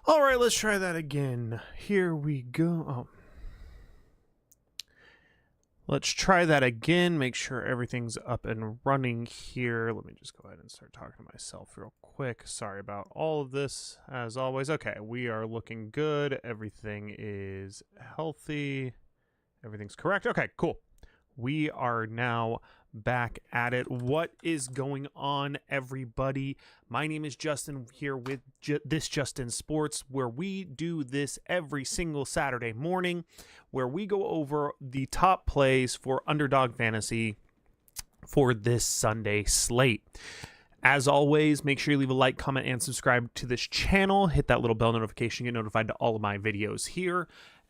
All right, let's try that again. Here we go. Let's try that again. Make sure everything's up and running here. Let me just go ahead and start talking to myself real quick. Sorry about all of this, as always. Okay, we are looking good. Everything is healthy. Everything's correct. Okay, cool. We are now back at it. What is going on, everybody? My name is Justin here with This Justin Sports, where we do this every single Saturday morning, where we go over the top plays for Underdog Fantasy for this Sunday slate. As always, make sure you leave a like, comment, and subscribe to this channel. Hit that little bell notification, get notified to all of my videos here.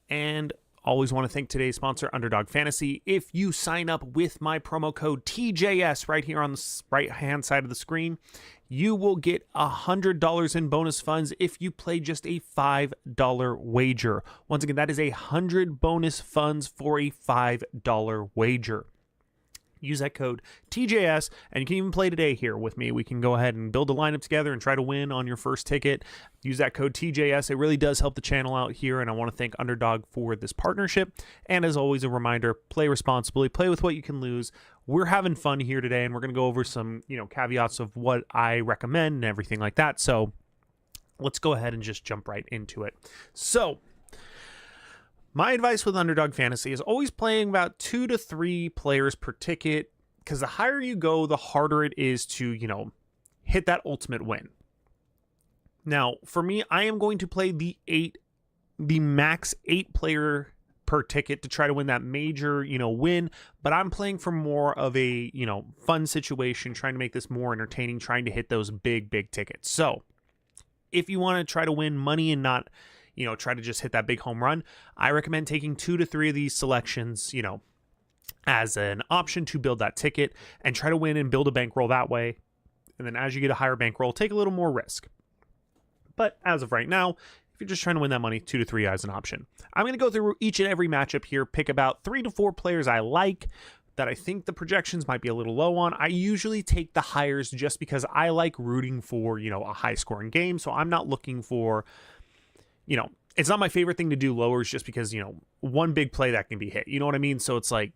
And always want to thank today's sponsor, Underdog Fantasy. If you sign up with my promo code TJS right here on the right-hand side of the screen, you will get $100 in bonus funds if you play just a $5 wager. Once again, that is 100 bonus funds for a $5 wager. Use that code TJS, and you can even play today here with me. We can go ahead and build a lineup together and try to win on your first ticket. Use that code TJS. It really does help the channel out here, and I want to thank Underdog for this partnership. And as always, a reminder, play responsibly. Play with what you can lose. We're having fun here today, and we're going to go over some, caveats of what I recommend and everything like that. So let's go ahead and just jump right into it. So my advice with Underdog Fantasy is always playing about 2 to 3 players per ticket, because the higher you go, the harder it is to, hit that ultimate win. Now, for me, I am going to play the max 8 player per ticket to try to win that major, win, but I'm playing for more of a, fun situation, trying to make this more entertaining, trying to hit those big tickets. So if you want to try to win money and not try to just hit that big home run, I recommend taking 2 to 3 of these selections, as an option to build that ticket and try to win and build a bankroll that way. And then as you get a higher bankroll, take a little more risk. But as of right now, if you're just trying to win that money, 2 to 3 as an option. I'm going to go through each and every matchup here, pick about 3 to 4 players I like that I think the projections might be a little low on. I usually take the hires just because I like rooting for, a high scoring game. So I'm not looking for, it's not my favorite thing to do lowers just because, one big play that can be hit. You know what I mean? So it's like,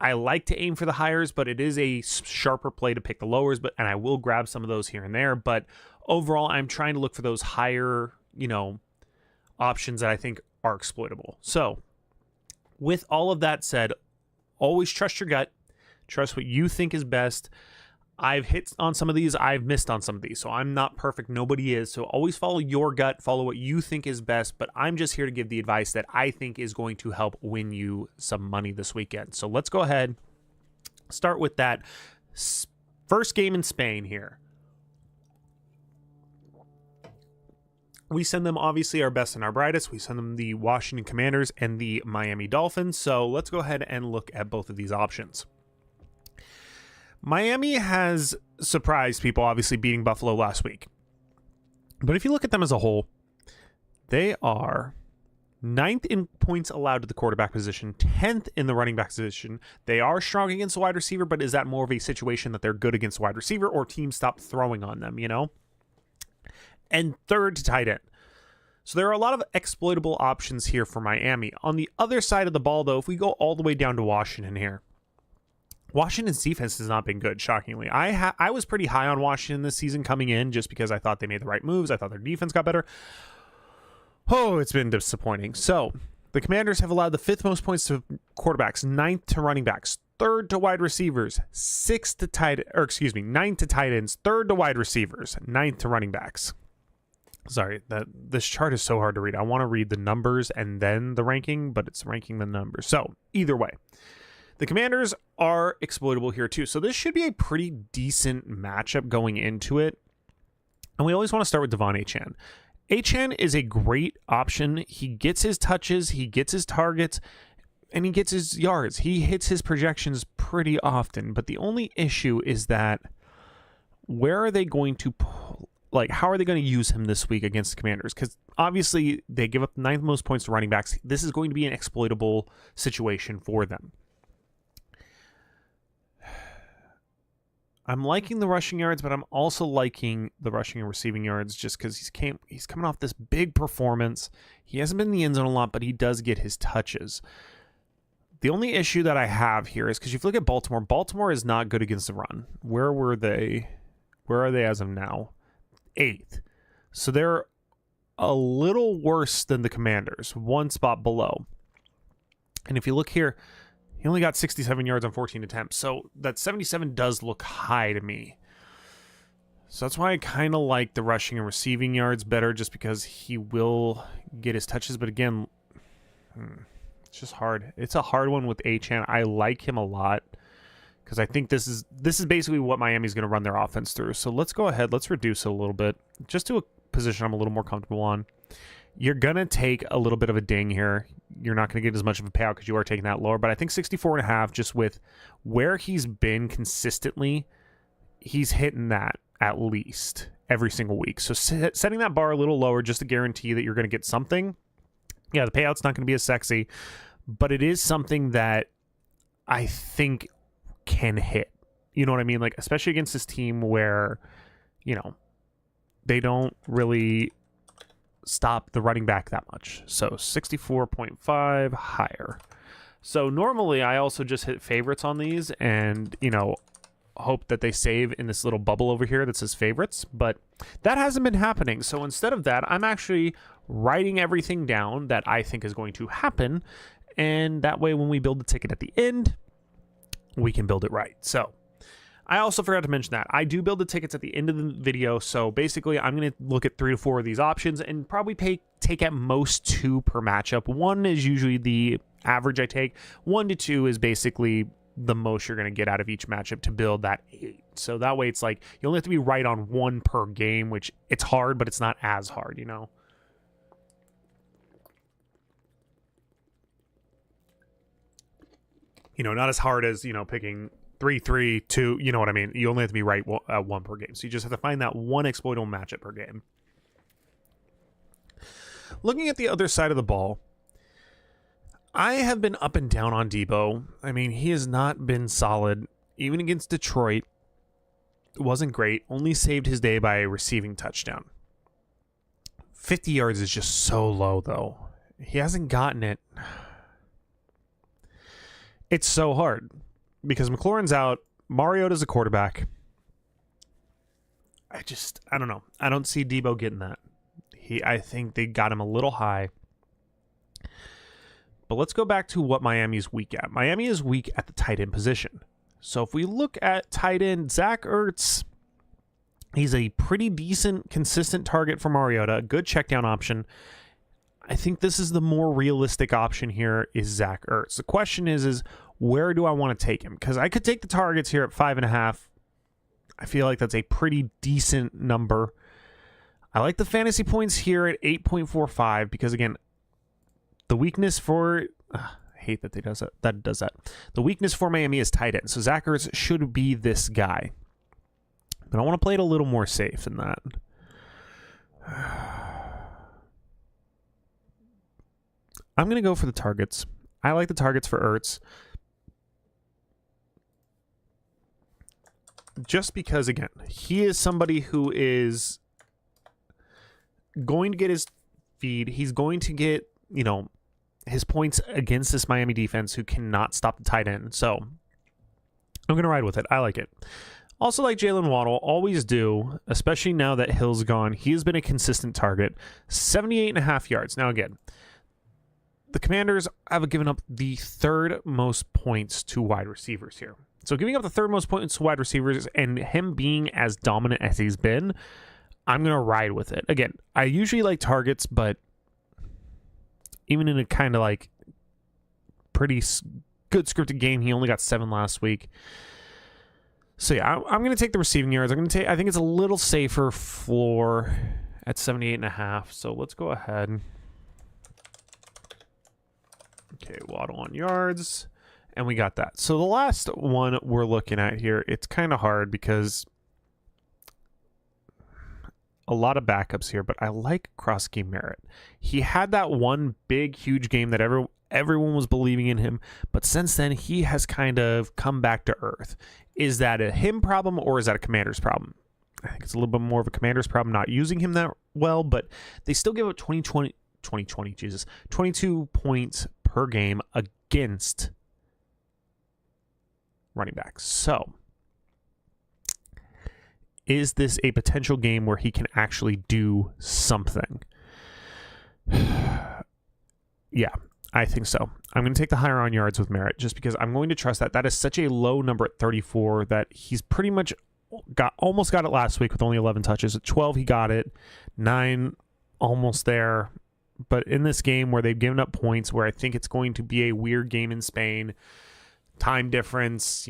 I like to aim for the hires, but it is a sharper play to pick the lowers, and I will grab some of those here and there. But overall, I'm trying to look for those higher, options that I think are exploitable. So with all of that said, always trust your gut. Trust what you think is best. I've hit on some of these. I've missed on some of these. So I'm not perfect. Nobody is. So always follow your gut. Follow what you think is best. But I'm just here to give the advice that I think is going to help win you some money this weekend. So let's go ahead. Start with that first game in Spain here. We send them, obviously, our best and our brightest. We send them the Washington Commanders and the Miami Dolphins. So let's go ahead and look at both of these options. Miami has surprised people, obviously beating Buffalo last week. But if you look at them as a whole, they are 9th in points allowed to the quarterback position, 10th in the running back position. They are strong against the wide receiver, but is that more of a situation that they're good against the wide receiver or teams stop throwing on them, And 3rd to tight end. So there are a lot of exploitable options here for Miami. On the other side of the ball, though, if we go all the way down to Washington here, Washington's defense has not been good, shockingly. I was pretty high on Washington this season coming in just because I thought they made the right moves. I thought their defense got better. Oh, it's been disappointing. So the Commanders have allowed the 5th most points to quarterbacks, 9th to running backs, 3rd to wide receivers, 9th to tight ends, 3rd to wide receivers, 9th to running backs. Sorry, this chart is so hard to read. I want to read the numbers and then the ranking, but it's ranking the numbers. So either way, the Commanders are exploitable here too. So this should be a pretty decent matchup going into it. And we always want to start with Devon Achane. Achane is a great option. He gets his touches, he gets his targets, and he gets his yards. He hits his projections pretty often. But the only issue is that where are they going to how are they going to use him this week against the Commanders? Because obviously they give up the 9th most points to running backs. This is going to be an exploitable situation for them. I'm liking the rushing yards, but I'm also liking the rushing and receiving yards just because he's coming off this big performance. He hasn't been in the end zone a lot, but he does get his touches. The only issue that I have here is because if you look at Baltimore, Baltimore is not good against the run. Where were they? Where are they as of now? 8th. So they're a little worse than the Commanders, one spot below. And if you look here, he only got 67 yards on 14 attempts. So that 77 does look high to me. So that's why I kind of like the rushing and receiving yards better, just because he will get his touches. But again, it's just hard. It's a hard one with Achane. I like him a lot because I think this is basically what Miami's going to run their offense through. So let's go ahead. Let's reduce it a little bit, just to a position I'm a little more comfortable on. You're going to take a little bit of a ding here. You're not going to get as much of a payout because you are taking that lower. But I think 64.5, just with where he's been consistently, he's hitting that at least every single week. So setting that bar a little lower just to guarantee that you're going to get something. Yeah, the payout's not going to be as sexy, but it is something that I think can hit. You know what I mean? Like, especially against this team where, you know, they don't really stop the running back that much. So 64.5 higher. So normally I also just hit favorites on these and, you know, hope that they save in this little bubble over here that says favorites, but that hasn't been happening. So instead of that, I'm actually writing everything down that I think is going to happen, and that way when we build the ticket at the end, we can build it right. So I also forgot to mention that I do build the tickets at the end of the video. So basically I'm going to look at 3 to 4 of these options and probably take at most 2 per matchup. 1 is usually the average I take. 1 to 2 is basically the most you're going to get out of each matchup to build that 8. So that way it's like you only have to be right on 1 per game, which it's hard, but it's not as hard, you know? You know, not as hard as, you know, picking 3, 3, 2, you know what I mean? You only have to be right 1 per game. So you just have to find that one exploitable matchup per game. Looking at the other side of the ball, I have been up and down on Debo. I mean, he has not been solid. Even against Detroit, it wasn't great. Only saved his day by a receiving touchdown. 50 yards is just so low, though. He hasn't gotten it. It's so hard because McLaurin's out. Mariota's a quarterback. I don't know. I don't see Debo getting that. I think they got him a little high. But let's go back to what Miami's weak at. Miami is weak at the tight end position. So if we look at tight end, Zach Ertz, he's a pretty decent, consistent target for Mariota, a good check down option. I think this is the more realistic option here is Zach Ertz. The question is where do I want to take him? Because I could take the targets here at 5.5. I feel like that's a pretty decent number. I like the fantasy points here at 8.45 because, again, the weakness for... I hate that does that. The weakness for Miami is tight end. So Zach Ertz should be this guy. But I want to play it a little more safe than that. I'm going to go for the targets. I like the targets for Ertz. Just because, again, he is somebody who is going to get his feed. He's going to get, you know, his points against this Miami defense who cannot stop the tight end. So I'm going to ride with it. I like it. Also like Jalen Waddle, always do, especially now that Hill's gone. He has been a consistent target. 78.5 yards. Now again, the Commanders have given up the 3rd most points to wide receivers here. So giving up the 3rd most points to wide receivers and him being as dominant as he's been, I'm going to ride with it. Again, I usually like targets, but even in a kind of like pretty good scripted game, he only got 7 last week. So yeah, I'm going to take the receiving yards. I think it's a little safer floor at 78.5. So let's go ahead. Okay, Waddle on yards. And we got that. So the last one we're looking at here, it's kind of hard because a lot of backups here, but I like Krosky Merritt. He had that one big, huge game that everyone was believing in him, but since then he has kind of come back to earth. Is that a him problem or is that a Commander's problem? I think it's a little bit more of a Commander's problem not using him that well, but they still give up 22 points per game against running backs. So is this a potential game where he can actually do something? Yeah, I think so. I'm going to take the higher on yards with Merritt just because I'm going to trust that. That is such a low number at 34 that he's pretty much almost got it last week with only 11 touches. At 12, he got it. 9, almost there. But in this game where they've given up points, where I think it's going to be a weird game in Spain, time difference,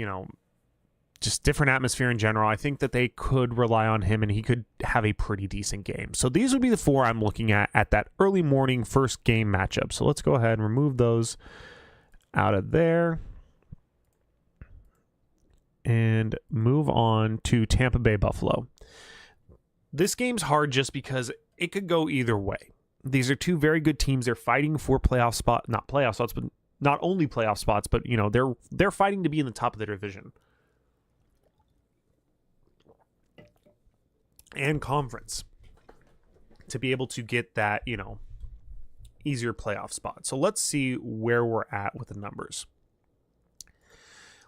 just different atmosphere in general, I think that they could rely on him and he could have a pretty decent game. So these would be the 4 I'm looking at that early morning first game matchup. So let's go ahead and remove those out of there and move on to Tampa Bay Buffalo. This game's hard just because it could go either way. These are 2 very good teams. They're fighting for not only playoff spots, but they're fighting to be in the top of their division and conference to be able to get that, easier playoff spot. So let's see where we're at with the numbers.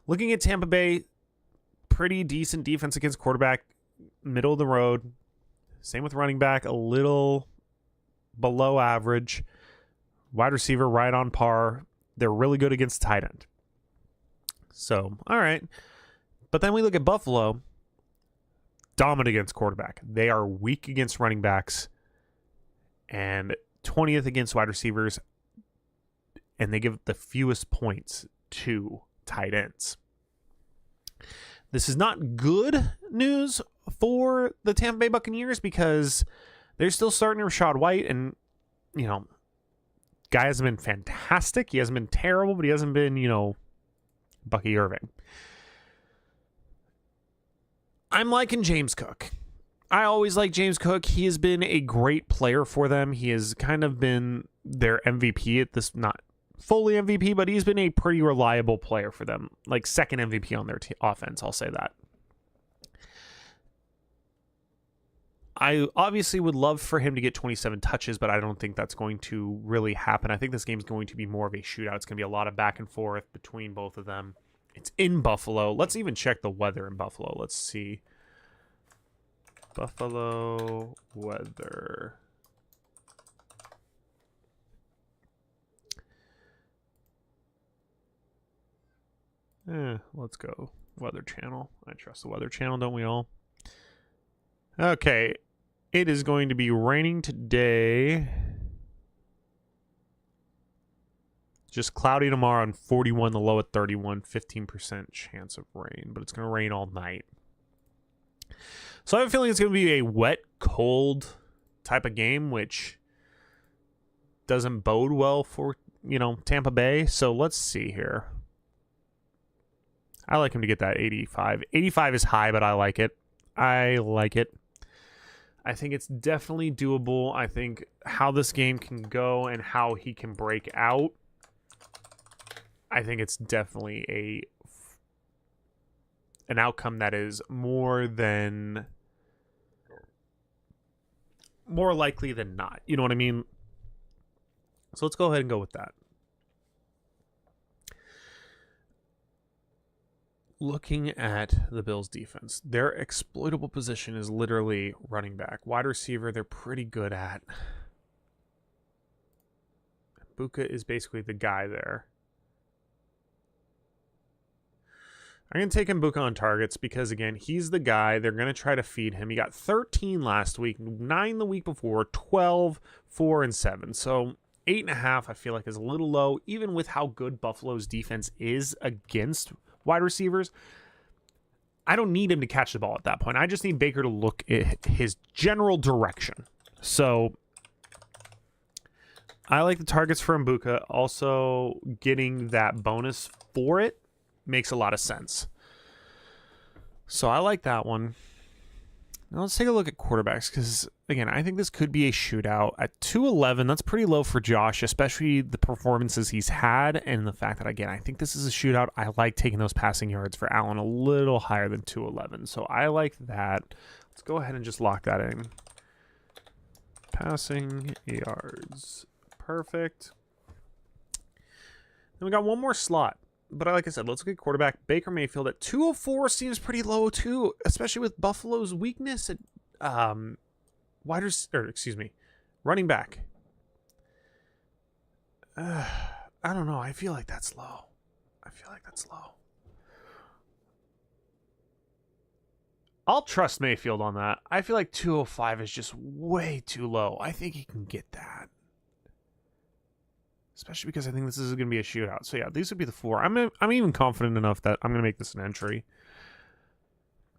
Looking at Tampa Bay, pretty decent defense against quarterback, middle of the road. Same with running back, a little below average. Wide receiver right on par. They're really good against tight end. So, all right. But then we look at Buffalo, dominant against quarterback. They are weak against running backs and 20th against wide receivers, and they give the fewest points to tight ends. This is not good news for the Tampa Bay Buccaneers because they're still starting Rachaad White, and, guy hasn't been fantastic. He hasn't been terrible, but he hasn't been, Bucky Irving. I'm liking James Cook. I always like James Cook. He has been a great player for them. He has kind of been their MVP at this, not fully MVP, but he's been a pretty reliable player for them. Like second MVP on their offense, I'll say that. I obviously would love for him to get 27 touches, but I don't think that's going to really happen. I think this game is going to be more of a shootout. It's going to be a lot of back and forth between both of them. It's in Buffalo. Let's even check the weather in Buffalo. Let's see. Buffalo weather. Let's go Weather Channel. I trust the Weather Channel, don't we all? Okay. It is going to be raining today. Just cloudy tomorrow and 41, the low at 31, 15% chance of rain. But it's going to rain all night. So I have a feeling it's going to be a wet, cold type of game, which doesn't bode well for, Tampa Bay. So let's see here. I like him to get that 85. 85 is high, but I like it. I like it. I think it's definitely doable. I think how this game can go and how he can break out, I think it's definitely an outcome that is more likely than not. You know what I mean? So let's go ahead and go with that. Looking at the Bills defense, their exploitable position is literally running back. Wide receiver, they're pretty good at. Buka is basically the guy there. I'm going to take Mbuka on targets because, again, he's the guy. They're going to try to feed him. He got 13 last week, 9 the week before, 12, 4, and 7. So 8.5 I feel like is a little low, even with how good Buffalo's defense is against wide receivers. I don't need him to catch the ball at that point. I just need Baker to look at his general direction. So I like the targets for Mbuka. Also, getting that bonus for it makes a lot of sense. So I like that one. Now let's take a look at quarterbacks because, again, I think this could be a shootout. At 211, that's pretty low for Josh, especially the performances he's had and the fact that, again, I think this is a shootout. I like taking those passing yards for Allen a little higher than 211, so I like that. Let's go ahead and just lock that in. Passing yards. Perfect. Then we got one more slot. But like I said, let's look at quarterback. Baker Mayfield at 204 seems pretty low too, especially with Buffalo's weakness at running back. I don't know. I feel like that's low. I'll trust Mayfield on that. I feel like 205 is just way too low. I think he can get that. Especially because I think this is going to be a shootout. So yeah, these would be the 4. I'm even confident enough that I'm going to make this an entry.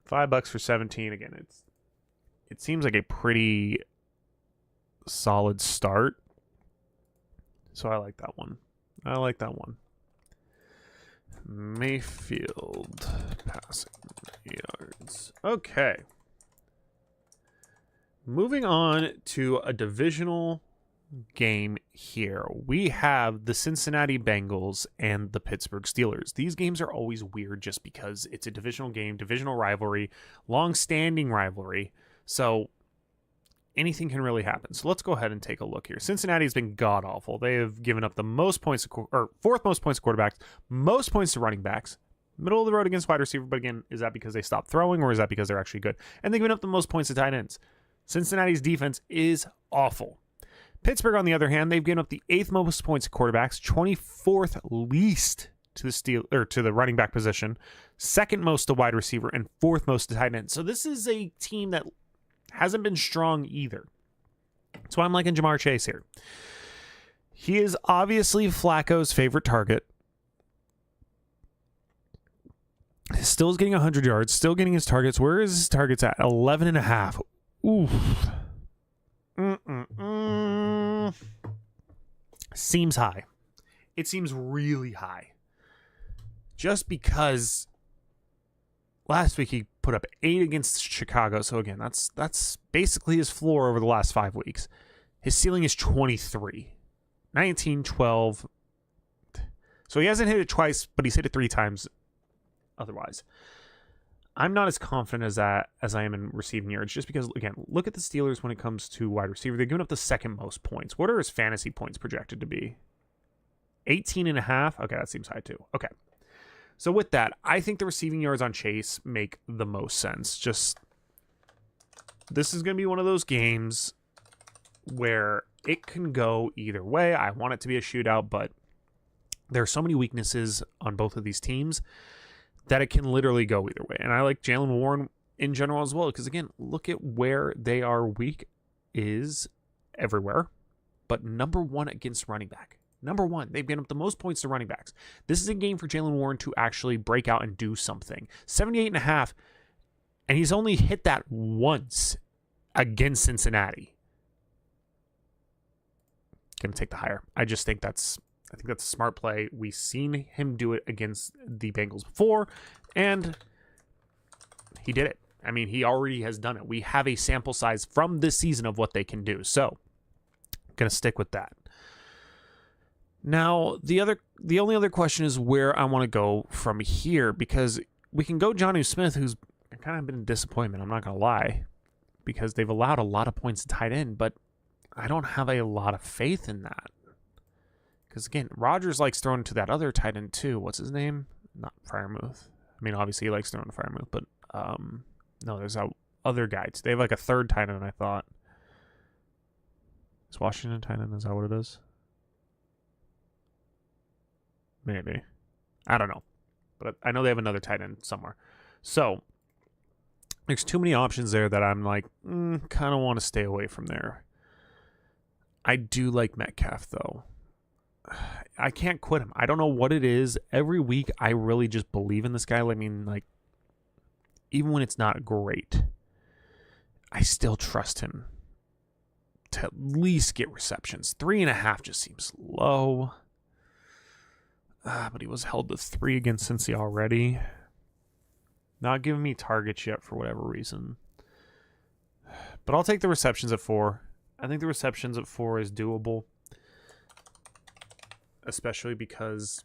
$5 for 17. Again, it seems like a pretty solid start. So I like that one. Mayfield passing yards. Okay. Moving on to a divisional game here. We have the Cincinnati Bengals and the Pittsburgh Steelers. These games are always weird just because it's a divisional game, divisional rivalry, long-standing rivalry. So anything can really happen. So let's go ahead and take a look here. Cincinnati has been god-awful. They have given up the most points, or fourth most points to quarterbacks, most points to running backs, middle of the road against wide receiver. But again, is that because they stopped throwing or is that because they're actually good? And they've given up the most points to tight ends. Cincinnati's defense is awful. Pittsburgh, on the other hand, they've given up the 8th most points to quarterbacks, 24th least to the running back position, 2nd most to wide receiver, and 4th most to tight end. So this is a team that hasn't been strong either. So I'm liking Jamar Chase here. He is obviously Flacco's favorite target. Still is getting 100 yards, still getting his targets. Where is his targets at? 11.5. Oof. Seems high. It seems really high. Just because last week he put up 8 against Chicago. So again, that's basically his floor over the last 5 weeks. His ceiling is 23. 19, 12. So he hasn't hit it twice, but he's hit it 3 times otherwise. I'm not as confident as I am in receiving yards, just because, again, look at the Steelers when it comes to wide receiver. They're giving up the 2nd most points. What are his fantasy points projected to be? 18.5? Okay, that seems high too. Okay. So with that, I think the receiving yards on Chase make the most sense. Just, this is going to be one of those games where it can go either way. I want it to be a shootout, but there are so many weaknesses on both of these teams that it can literally go either way. And I like Jalen Warren in general as well, because again, look at where they are weak is everywhere, but number 1 against running back. Number 1, they've given up the most points to running backs. This is a game for Jalen Warren to actually break out and do something. 78.5, and he's only hit that once against Cincinnati. Gonna take the higher. I think that's a smart play. We've seen him do it against the Bengals before, and he did it. I mean, he already has done it. We have a sample size from this season of what they can do. So, I'm going to stick with that. Now, the only other question is where I want to go from here, because we can go Jonnu Smith, who's kind of been a disappointment, I'm not going to lie, because they've allowed a lot of points to tight end, but I don't have a lot of faith in that. Because, again, Rodgers likes throwing to that other tight end, too. What's his name? Not Freiermuth. I mean, obviously, he likes throwing to Freiermuth, but no, there's that other guy. They have like a 3rd tight end, I thought. Is Washington tight end? Is that what it is? Maybe. I don't know. But I know they have another tight end somewhere. So, there's too many options there that I'm like, kind of want to stay away from there. I do like Metcalf, though. I can't quit him. I don't know what it is. Every week, I really just believe in this guy. I mean, like, even when it's not great, I still trust him to at least get receptions. 3.5 just seems low. But he was held to 3 against Cincy already. Not giving me targets yet for whatever reason. But I'll take the receptions at 4. I think the receptions at 4 is doable. Especially because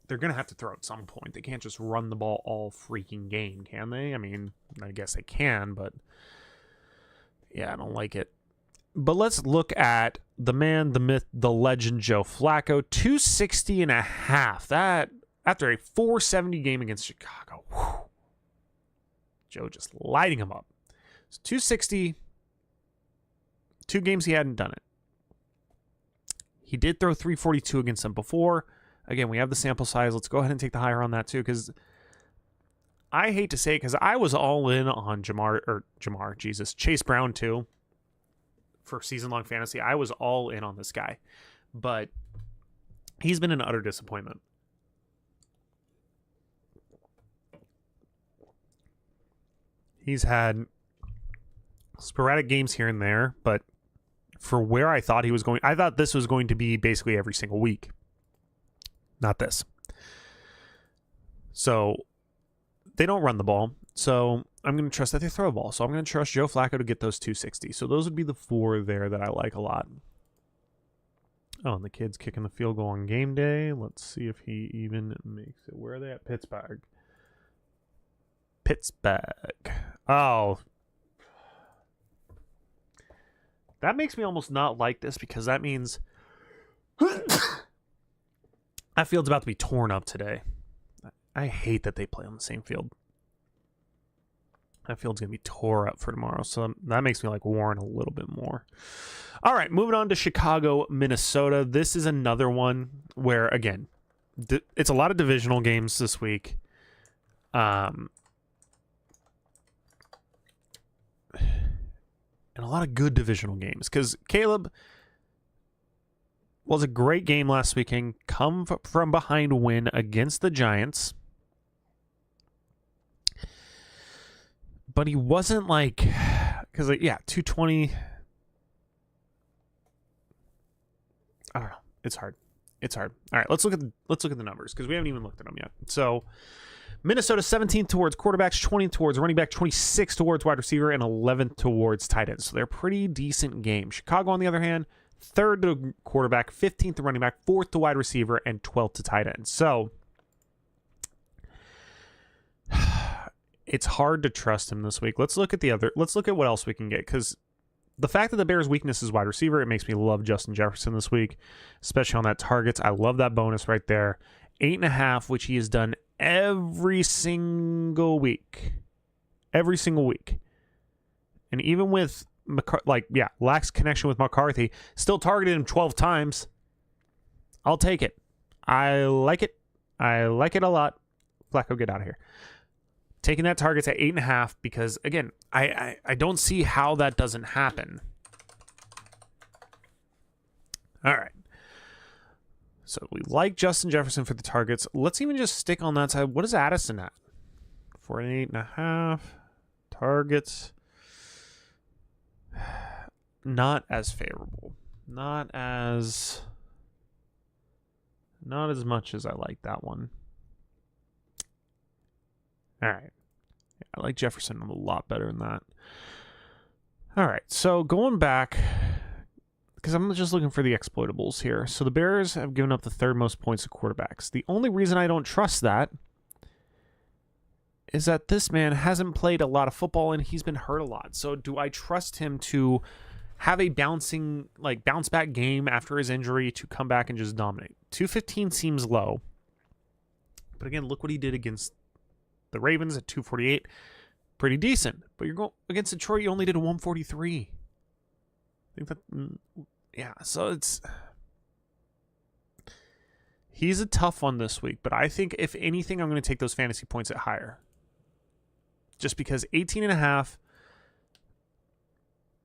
they're going to have to throw at some point. They can't just run the ball all freaking game, can they? I mean, I guess they can, but yeah, I don't like it. But let's look at the man, the myth, the legend, Joe Flacco. 260.5. That, after a 470 game against Chicago. Whew. Joe just lighting him up. So 260. 2 games he hadn't done it. He did throw 342 against them before. Again, we have the sample size. Let's go ahead and take the higher on that too, because I hate to say it, because I was all in on Chase Brown too for season-long fantasy. I was all in on this guy, but he's been an utter disappointment. He's had sporadic games here and there, but for where I thought he was going, I thought this was going to be basically every single week. Not this. So they don't run the ball. So I'm going to trust that they throw a ball. So I'm going to trust Joe Flacco to get those 260. So those would be the 4 there that I like a lot. Oh, and the kid's kicking the field goal on game day. Let's see if he even makes it. Where are they at? Pittsburgh. Oh. That makes me almost not like this, because that means that field's about to be torn up today. I hate that they play on the same field. That field's going to be tore up for tomorrow, so that makes me like Warren a little bit more. All right, moving on to Chicago, Minnesota. This is another one where, again, it's a lot of divisional games this week. And a lot of good divisional games, because Caleb was a great game last weekend. Come from behind win against the Giants. But he wasn't like, because, 220. I don't know. It's hard. All right, let's look at the numbers, because we haven't even looked at them yet. So Minnesota 17th towards quarterbacks, 20th towards running back, 26th towards wide receiver, and 11th towards tight end. So they're pretty decent games. Chicago, on the other hand, 3rd to quarterback, 15th to running back, 4th to wide receiver, and 12th to tight end. So it's hard to trust him this week. Let's look at what else we can get, because the fact that the Bears' weakness is wide receiver, it makes me love Justin Jefferson this week, especially on that targets. I love that bonus right there. 8.5, which he has done every single week. And even with lacks connection with McCarthy, still targeted him 12 times. I'll take it. I like it a lot. Flacco, get out of here. Taking that targets at 8.5, because again, I don't see how that doesn't happen. All right. So we like Justin Jefferson for the targets. Let's even just stick on that side. What is Addison at? 48.5 targets. Not as favorable. Not as much as I like that one. All right. I like Jefferson a lot better than that. All right. So going back, because I'm just looking for the exploitables here. So the Bears have given up the 3rd most points to quarterbacks. The only reason I don't trust that is that this man hasn't played a lot of football and he's been hurt a lot. So do I trust him to have a bounce back game after his injury to come back and just dominate? 215 seems low. But again, look what he did against the Ravens at 248. Pretty decent. But you're going against Detroit, you only did a 143. I think that, so he's a tough one this week, but I think if anything, I'm going to take those fantasy points at higher. Just because 18.5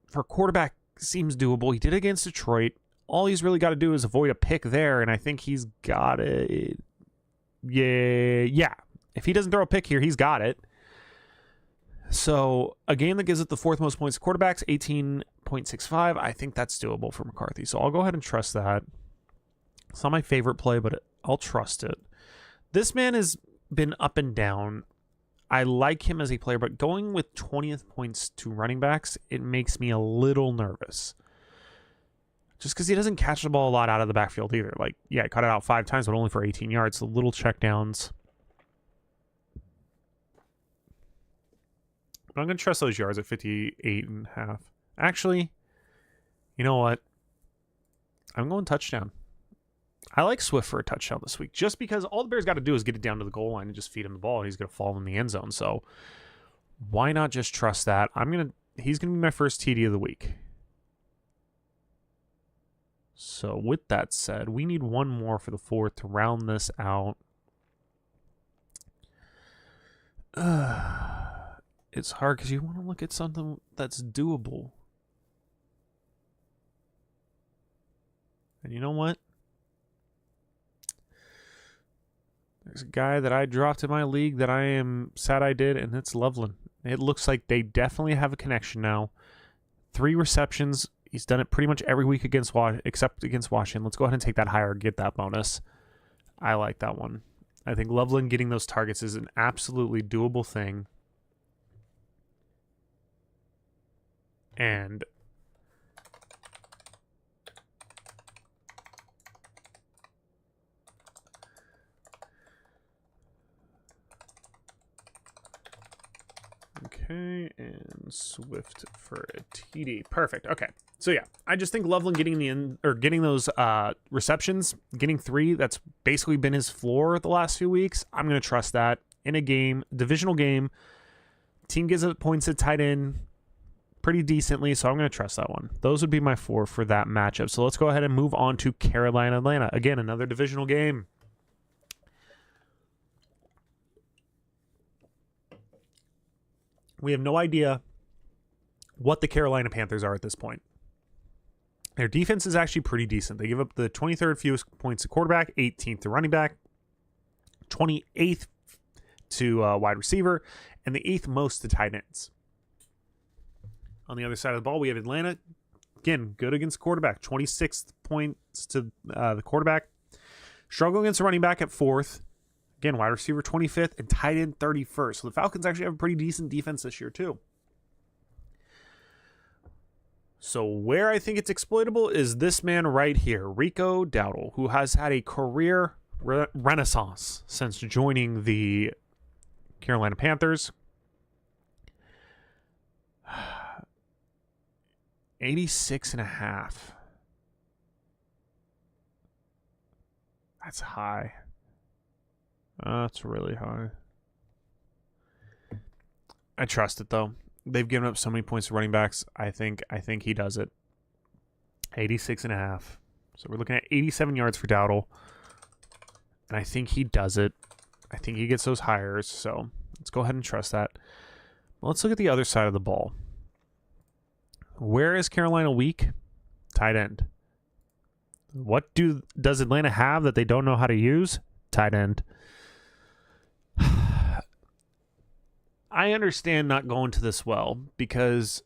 for quarterback seems doable. He did against Detroit. All he's really got to do is avoid a pick there, and I think he's got it. Yeah. If he doesn't throw a pick here, he's got it. So a game that gives it the 4th most points to quarterbacks, 18.65, I think that's doable for McCarthy. So I'll go ahead and trust that. It's not my favorite play, but I'll trust it. This man has been up and down. I like him as a player, but going with 20th points to running backs, it makes me a little nervous. Just because he doesn't catch the ball a lot out of the backfield either. Like, yeah, he caught it out 5 times, but only for 18 yards. So little checkdowns. But I'm going to trust those yards at 58.5. Actually, you know what? I'm going touchdown. I like Swift for a touchdown this week, just because all the Bears got to do is get it down to the goal line and just feed him the ball, and he's going to fall in the end zone. So why not just trust that? He's going to be my first TD of the week. So with that said, we need one more for the 4th to round this out. It's hard because you want to look at something that's doable. And you know what? There's a guy that I dropped in my league that I am sad I did, and it's Loveland. It looks like they definitely have a connection now. 3 receptions. He's done it pretty much every week except against Washington. Let's go ahead and take that higher, get that bonus. I like that one. I think Loveland getting those targets is an absolutely doable thing. And okay, and Swift for a TD. Perfect. Okay. So yeah, I just think Loveland getting those receptions, getting 3, that's basically been his floor the last few weeks. I'm going to trust that in a game, divisional game. Team gives up points at tight end pretty decently, so I'm going to trust that one. Those would be my 4 for that matchup. So let's go ahead and move on to Carolina Atlanta. Again, another divisional game. We have no idea what the Carolina Panthers are at this point. Their defense is actually pretty decent. They give up the 23rd fewest points to quarterback, 18th to running back, 28th to wide receiver, and the 8th most to tight ends. On the other side of the ball, we have Atlanta. Again, good against quarterback, 26th points to the quarterback. Struggle against the running back at 4th. Again, wide receiver 25th and tight end 31st. So the Falcons actually have a pretty decent defense this year too. So where I think it's exploitable is this man right here, Rico Dowdle, who has had a career renaissance since joining the Carolina Panthers. 86.5. That's high. That's really high. I trust it though. They've given up so many points to running backs. I think he does it. 86.5. So we're looking at 87 yards for Dowdle. And I think he does it. I think he gets those hires. So let's go ahead and trust that. Let's look at the other side of the ball. Where is Carolina weak? Tight end. What does Atlanta have that they don't know how to use? Tight end. I understand not going to this well because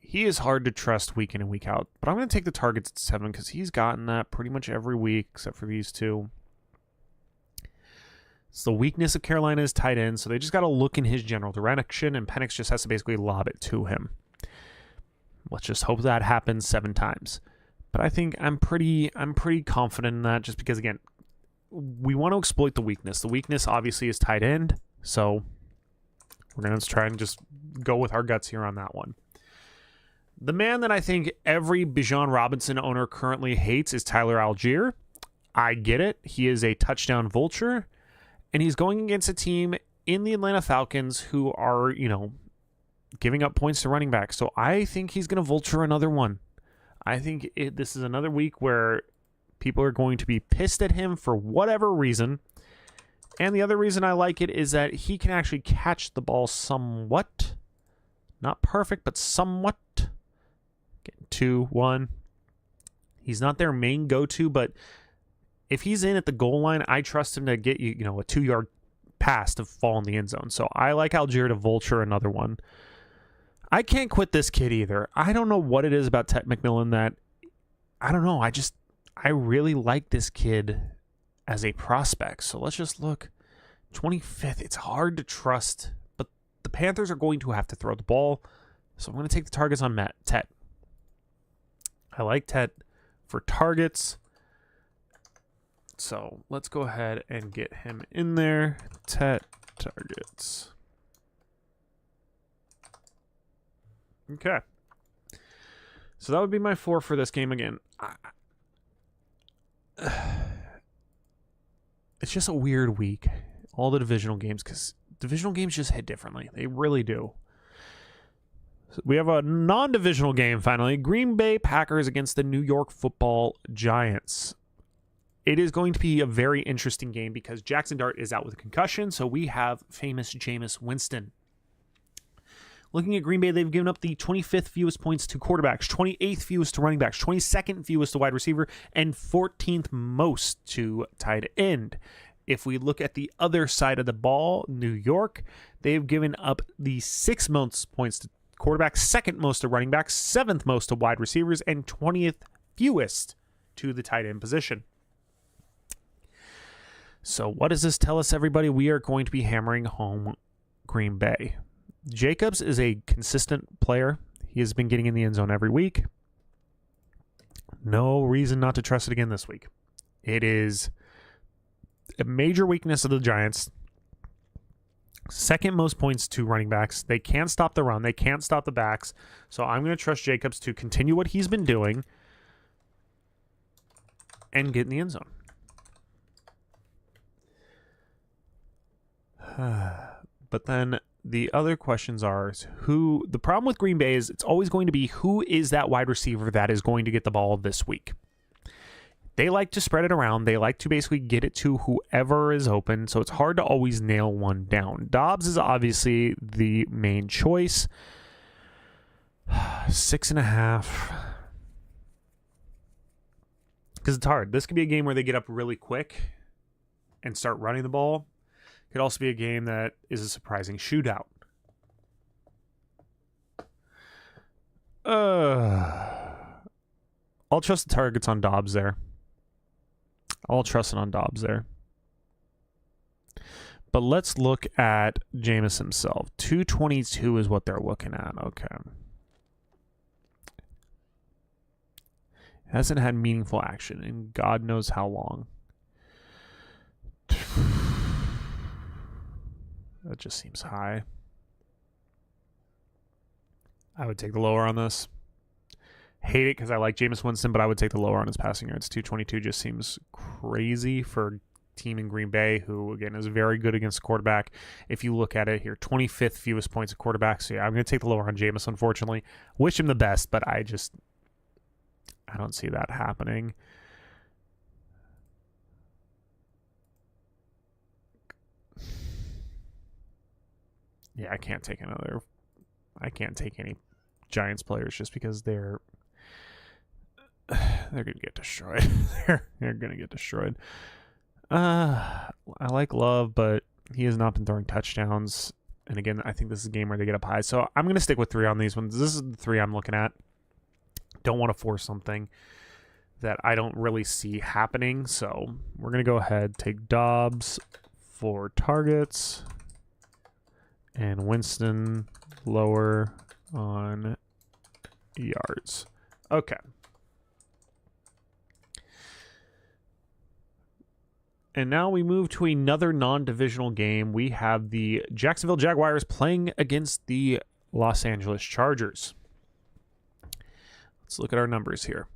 he is hard to trust week in and week out. But I'm going to take the targets at 7 because he's gotten that pretty much every week except for these 2. It's the weakness of Carolina's tight end, so they just got to look in his general direction, and Penix just has to basically lob it to him. Let's just hope that happens 7 times. But I think I'm pretty confident in that just because, again, we want to exploit the weakness. The weakness obviously is tight end, so we're going to try and just go with our guts here on that one. The man that I think every Bijan Robinson owner currently hates is Tyler Algier. I get it. He is a touchdown vulture, and he's going against a team in the Atlanta Falcons who are, giving up points to running back. So I think he's going to vulture another one. I think this is another week where people are going to be pissed at him for whatever reason. And the other reason I like it is that he can actually catch the ball somewhat. Not perfect, but somewhat. Getting 2, 1. He's not their main go-to, but if he's in at the goal line, I trust him to get a 2-yard pass to fall in the end zone. So I like Algier to vulture another one. I can't quit this kid either. I don't know what it is about Ted McMillan that, I don't know, I really like this kid as a prospect. So let's just look. 25th. It's hard to trust, but the Panthers are going to have to throw the ball. So I'm going to take the targets on Tet. I like Tet for targets. So let's go ahead and get him in there. Tet targets. Okay. So that would be my 4 for this game again. It's just a weird week. All the divisional games, because divisional games just hit differently. They really do. So we have a non-divisional game finally. Green Bay Packers against the New York Football Giants. It is going to be a very interesting game because Jackson Dart is out with a concussion, so we have famous Jameis Winston. Looking at Green Bay, they've given up the 25th fewest points to quarterbacks, 28th fewest to running backs, 22nd fewest to wide receiver, and 14th most to tight end. If we look at the other side of the ball, New York, they've given up the 6th most points to quarterbacks, 2nd most to running backs, 7th most to wide receivers, and 20th fewest to the tight end position. So what does this tell us, everybody? We are going to be hammering home Green Bay. Jacobs is a consistent player. He has been getting in the end zone every week. No reason not to trust it again this week. It is a major weakness of the Giants. 2nd most points to running backs. They can't stop the run. They can't stop the backs. So I'm going to trust Jacobs to continue what he's been doing and get in the end zone. But then the other questions are the problem with Green Bay is it's always going to be who is that wide receiver that is going to get the ball this week. They like to spread it around. They like to basically get it to whoever is open, so it's hard to always nail one down. Dobbs is obviously the main choice. 6.5. Because it's hard. This could be a game where they get up really quick and start running the ball. Could also be a game that is a surprising shootout. I'll trust the targets on Dobbs there. I'll trust it on Dobbs there. But let's look at Jameis himself. 222 is what they're looking at. Okay. Hasn't had meaningful action in God knows how long. That just seems high. I would take the lower on this. Hate it because I like Jameis Winston, but I would take the lower on his passing yards. 222 just seems crazy for a team in Green Bay, who, again, is very good against the quarterback. If you look at it here, 25th fewest points of quarterbacks. So, yeah, I'm going to take the lower on Jameis, unfortunately. Wish him the best, but I don't see that happening. Yeah, I can't take any Giants players just because they're going to get destroyed. they're going to get destroyed. I like Love, but he has not been throwing touchdowns. And again, I think this is a game where they get up high. So I'm going to stick with 3 on these ones. This is the 3 I'm looking at. Don't want to force something that I don't really see happening. So we're going to go ahead, take Dobbs for targets. And Winston lower on yards. Okay. And now we move to another non-divisional game. We have the Jacksonville Jaguars playing against the Los Angeles Chargers. Let's look at our numbers here.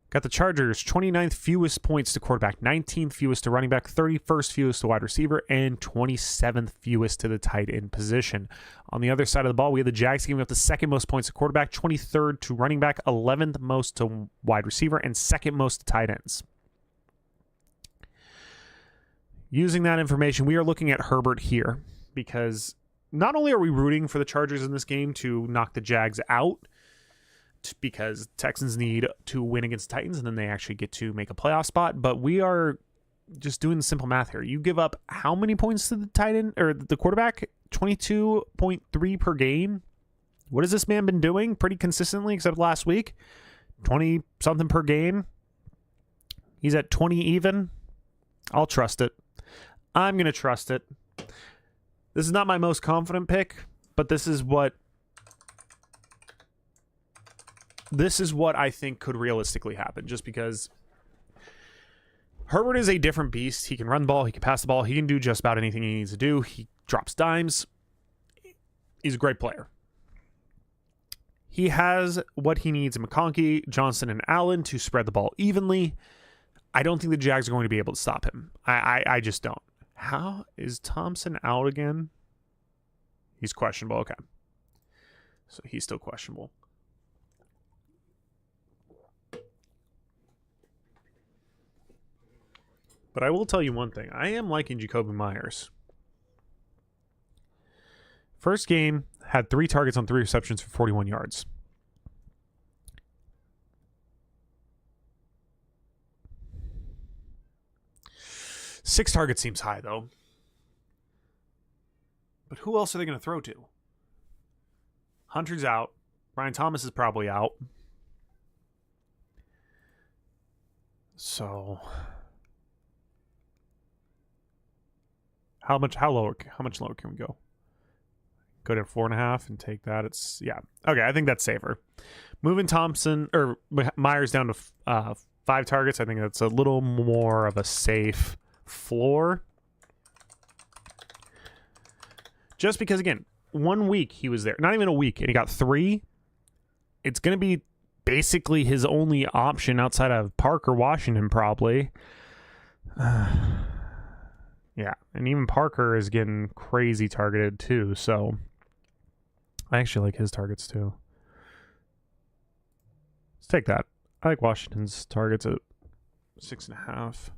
Got the Chargers, 29th fewest points to quarterback, 19th fewest to running back, 31st fewest to wide receiver, and 27th fewest to the tight end position. On the other side of the ball, we have the Jags giving up the 2nd most points to quarterback, 23rd to running back, 11th most to wide receiver, and 2nd most to tight ends. Using that information, we are looking at Herbert here because not only are we rooting for the Chargers in this game to knock the Jags out, because Texans need to win against Titans and then they actually get to make a playoff spot, but we are just doing the simple math here. You give up how many points to the tight end or the quarterback? 22.3 per game. What has this man been doing pretty consistently except last week? 20 something per game. He's at 20 even. I'll trust it. I'm going to trust it. This is not my most confident pick, but this is what I think could realistically happen, just because Herbert is a different beast. He can run the ball. He can pass the ball. He can do just about anything he needs to do. He drops dimes. He's a great player. He has what he needs in McConkey, Johnson, and Allen to spread the ball evenly. I don't think the Jags are going to be able to stop him. I just don't. How is Thompson out again? He's questionable. Okay. So he's still questionable. But I will tell you one thing. I am liking Jacoby Myers. First game, had 3 targets on 3 receptions for 41 yards. Six targets seems high, though. But who else are they going to throw to? Hunter's out. Brian Thomas is probably out. So how much lower can we go? Go to 4.5 and take that. It's okay. I think that's safer. Moving Myers down to 5 targets. I think that's a little more of a safe floor. Just because, again, 1 week he was there, not even a week, and he got 3. It's going to be basically his only option outside of Parker Washington, probably. Yeah, and even Parker is getting crazy targeted too, so I actually like his targets too. Let's take that. I like Washington's targets at 6.5.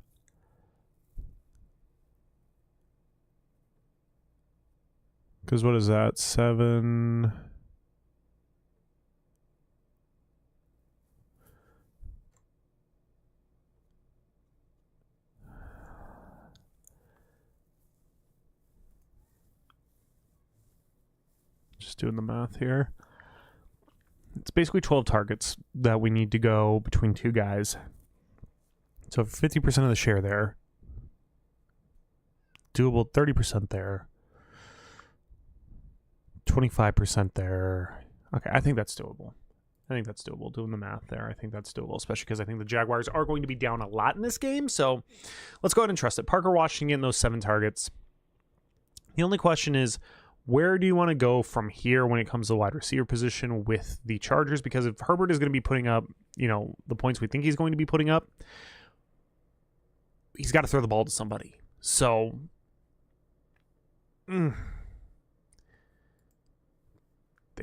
Because what is that? 7. Just doing the math here. It's basically 12 targets that we need to go between 2 guys. So 50% of the share there. Doable 30% there. 25% there. Okay, I think that's doable. Doing the math there, I think that's doable, especially because I think the Jaguars are going to be down a lot in this game. So let's go ahead and trust it. Parker Washington getting those 7 targets. The only question is, where do you want to go from here when it comes to the wide receiver position with the Chargers? Because if Herbert is going to be putting up, the points we think he's going to be putting up, he's got to throw the ball to somebody. So, they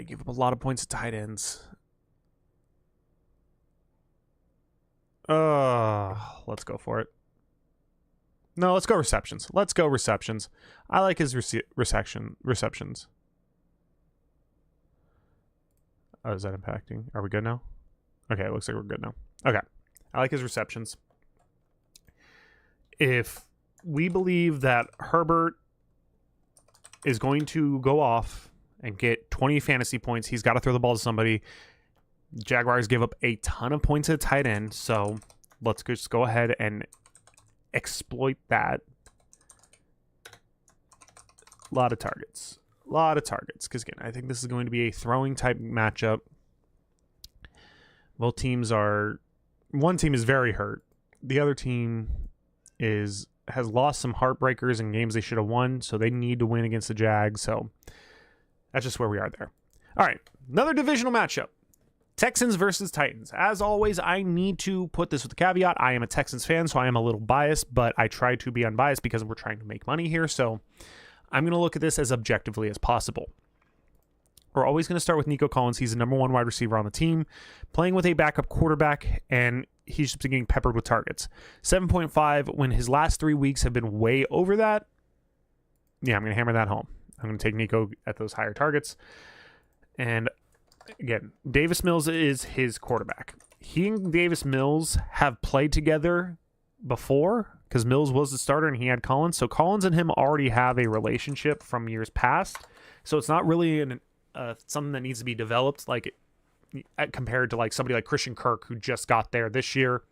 give up a lot of points to tight ends. Let's go for it. No, let's go receptions. I like his receptions. Oh, is that impacting? Are we good now? Okay, it looks like we're good now. Okay. I like his receptions. If we believe that Herbert is going to go off and get 20 fantasy points, he's got to throw the ball to somebody. Jaguars give up a ton of points at tight end, so let's just go ahead and exploit that. A lot of targets. Because, again, I think this is going to be a throwing type matchup. Both teams are... One team is very hurt. The other team has lost some heartbreakers in games they should have won, so they need to win against the Jags. So that's just where we are there. All right, another divisional matchup. Texans versus Titans. As always, I need to put this with a caveat. I am a Texans fan, so I am a little biased, but I try to be unbiased because we're trying to make money here. So I'm going to look at this as objectively as possible. We're always going to start with Nico Collins. He's the number 1 wide receiver on the team, playing with a backup quarterback, and he's just been getting peppered with targets. 7.5 when his last 3 weeks have been way over that. Yeah, I'm going to hammer that home. I'm going to take Nico at those higher targets. And again, Davis Mills is his quarterback. He and Davis Mills have played together before because Mills was the starter and he had Collins. So Collins and him already have a relationship from years past. So it's not really something that needs to be developed compared to somebody like Christian Kirk, who just got there this year.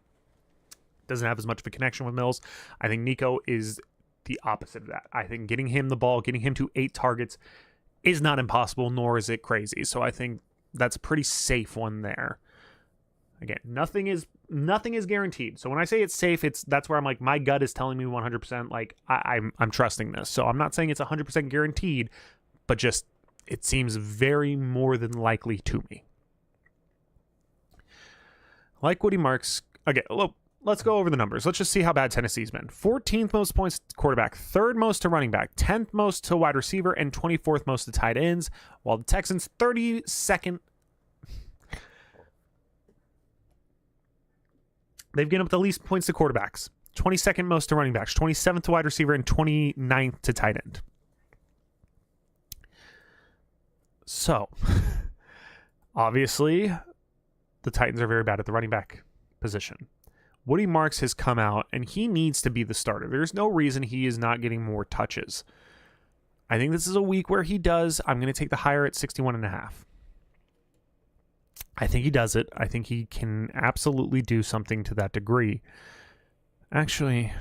Doesn't have as much of a connection with Mills. I think Nico is the opposite of that. I think getting him the ball, getting him to 8 targets is not impossible, nor is it crazy. So I think that's a pretty safe one there. Again, nothing is guaranteed. So when I say it's safe, that's where I'm like, my gut is telling me 100%, like I'm trusting this. So I'm not saying it's 100% guaranteed, but just it seems very more than likely to me. Like Woody Marks, again, let's go over the numbers. Let's just see how bad Tennessee's been. 14th most points to quarterback, 3rd most to running back, 10th most to wide receiver, and 24th most to tight ends, while the Texans 32nd. They've given up the least points to quarterbacks, 22nd most to running backs, 27th to wide receiver, and 29th to tight end. So, obviously, the Titans are very bad at the running back position. Woody Marks has come out, and he needs to be the starter. There's no reason he is not getting more touches. I think this is a week where he does. I'm going to take the higher at 61.5. I think he does it. I think he can absolutely do something to that degree. Actually,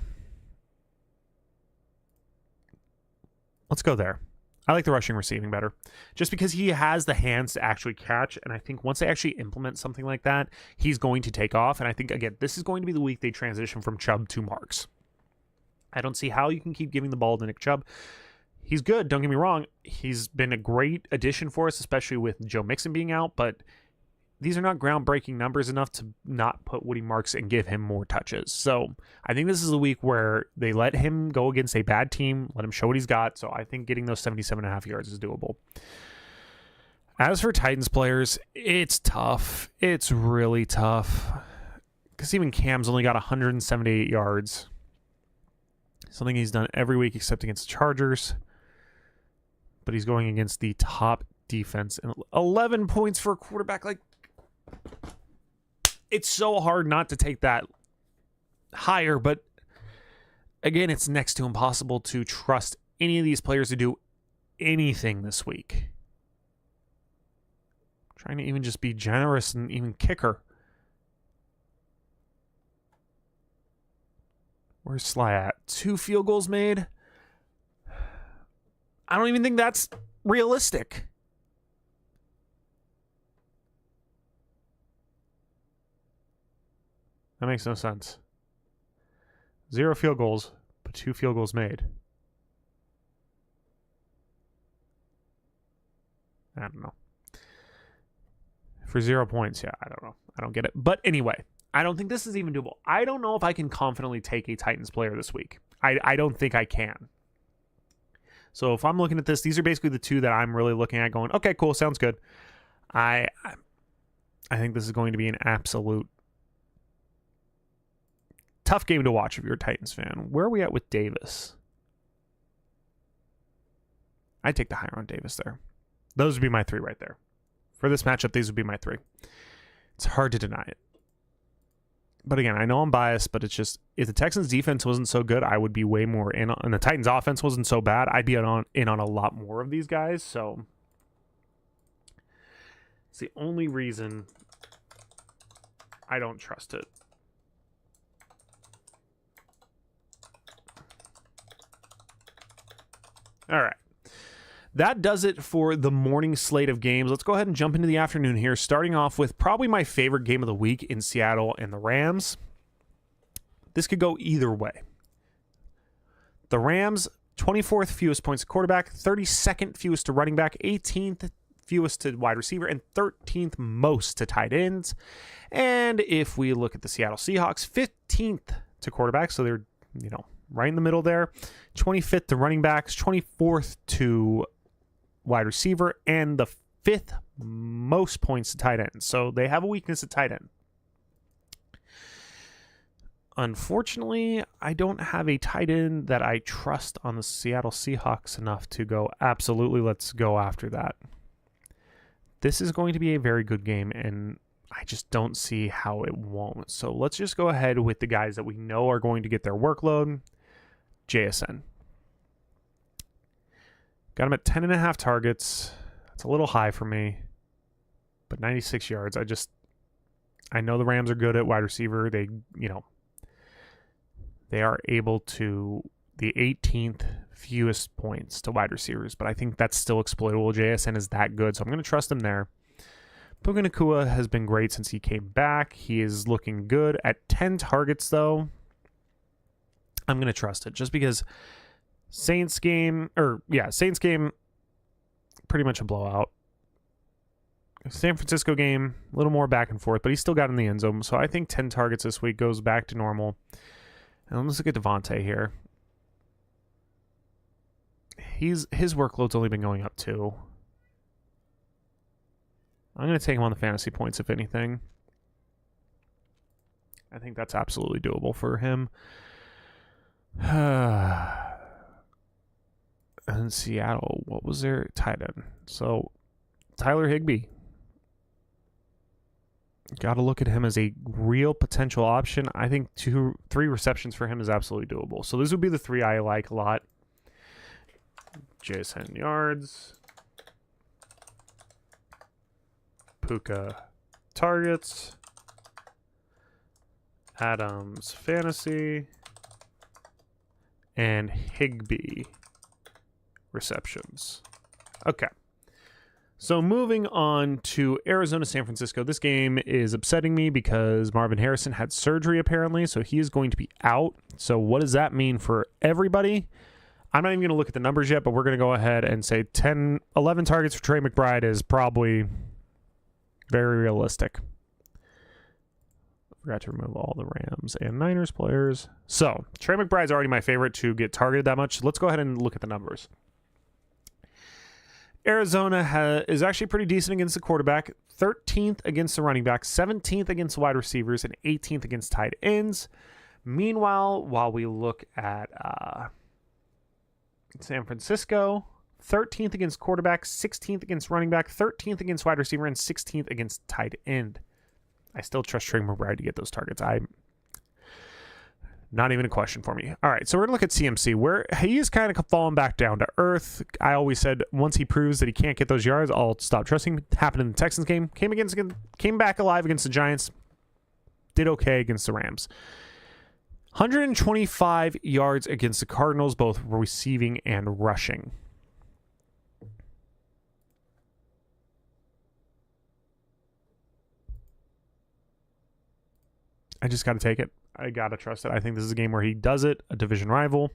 let's go there. I like the rushing receiving better, just because he has the hands to actually catch, and I think once they actually implement something like that, he's going to take off, and I think, again, this is going to be the week they transition from Chubb to Marks. I don't see how you can keep giving the ball to Nick Chubb. He's good, don't get me wrong. He's been a great addition for us, especially with Joe Mixon being out, but these are not groundbreaking numbers enough to not put Woody Marks and give him more touches. So I think this is a week where they let him go against a bad team, let him show what he's got. So I think getting those 77.5 yards is doable. As for Titans players, it's tough. It's really tough. Because even Cam's only got 178 yards. Something he's done every week except against the Chargers. But he's going against the top defense. And 11 points for a quarterback. Like, it's so hard not to take that higher, but again, it's next to impossible to trust any of these players to do anything this week. I'm trying to even just be generous and even kicker. Where's Sly at? 2 field goals made? I don't even think that's realistic. That makes no sense. 0 field goals, but 2 field goals made. I don't know. For 0 points, yeah, I don't know. I don't get it. But anyway, I don't think this is even doable. I don't know if I can confidently take a Titans player this week. I don't think I can. So if I'm looking at this, these are basically the 2 that I'm really looking at going, okay, cool, sounds good. I think this is going to be an absolute tough game to watch if you're a Titans fan. Where are we at with Davis? I'd take the higher on Davis there. Those would be my 3 right there. For this matchup, these would be my 3. It's hard to deny it. But again, I know I'm biased, but it's just, if the Texans defense wasn't so good, I would be way more in on, and the Titans offense wasn't so bad, I'd be in on a lot more of these guys. So it's the only reason I don't trust it. All right. That does it for the morning slate of games. Let's go ahead and jump into the afternoon here, starting off with probably my favorite game of the week in Seattle and the Rams. This could go either way. The Rams, 24th fewest points to quarterback, 32nd fewest to running back, 18th fewest to wide receiver, and 13th most to tight ends. And if we look at the Seattle Seahawks, 15th to quarterback, so they're, right in the middle there. 25th to running backs, 24th to wide receiver, and the 5th most points to tight end. So they have a weakness at tight end. Unfortunately, I don't have a tight end that I trust on the Seattle Seahawks enough to go, absolutely, let's go after that. This is going to be a very good game, and I just don't see how it won't. So let's just go ahead with the guys that we know are going to get their workload. JSN. Got him at 10.5 targets. That's a little high for me, but 96 yards. I know the Rams are good at wide receiver. They are able to the 18th fewest points to wide receivers, but I think that's still exploitable. JSN is that good, so I'm going to trust him there. Puka Nacua has been great since he came back. He is looking good. At 10 targets, though, I'm going to trust it just because Saints game, pretty much a blowout. San Francisco game, a little more back and forth, but he still got in the end zone. So I think 10 targets this week goes back to normal. And let's look at Devontae here. His workload's only been going up too. I'm going to take him on the fantasy points, if anything. I think that's absolutely doable for him. And Seattle, what was their tight end? So Tyler Higbee. Got to look at him as a real potential option. I think 2-3 receptions for him is absolutely doable. So those would be the three I like a lot. JSN yards. Puka targets. Adams fantasy. And Higbee receptions. Okay. So moving on to Arizona, San Francisco. This game is upsetting me because Marvin Harrison had surgery apparently, so he is going to be out. So what does that mean for everybody? I'm not even going to look at the numbers yet, but we're going to go ahead and say 11 targets for Trey McBride is probably very realistic. Forgot to remove all the Rams and Niners players. So Trey McBride's already my favorite to get targeted that much. Let's go ahead and look at the numbers. Arizona is actually pretty decent against the quarterback, 13th against the running back, 17th against wide receivers, and 18th against tight ends. Meanwhile, while we look at San Francisco, 13th against quarterback, 16th against running back, 13th against wide receiver, and 16th against tight end. I still trust Trey McBride to get those targets. Not even a question for me. All right, so we're going to look at CMC, where he is kind of falling back down to earth. I always said once he proves that he can't get those yards, I'll stop trusting him. Happened in the Texans game. Came back alive against the Giants. Did okay against the Rams. 125 yards against the Cardinals, both receiving and rushing. I just got to take it. I got to trust it. I think this is a game where he does it, a division rival.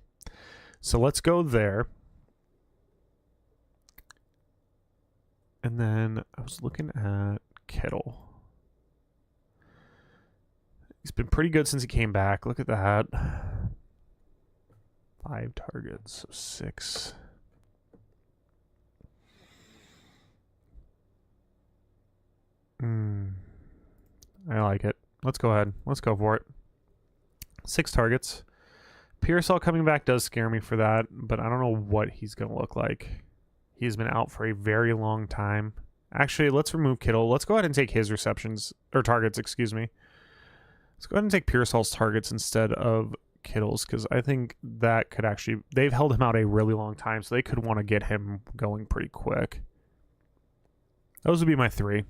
So let's go there. And then I was looking at Kittle. He's been pretty good since he came back. Look at that. 5 targets, so 6. I like it. Let's go ahead. Let's go for it. 6 targets. Pearsall coming back does scare me for that, but I don't know what he's going to look like. He's been out for a very long time. Actually, let's remove Kittle. Let's go ahead and take his receptions, or targets, excuse me. Let's go ahead and take Pearsall's targets instead of Kittle's, because I think that could actually, they've held him out a really long time, so they could want to get him going pretty quick. Those would be my 3.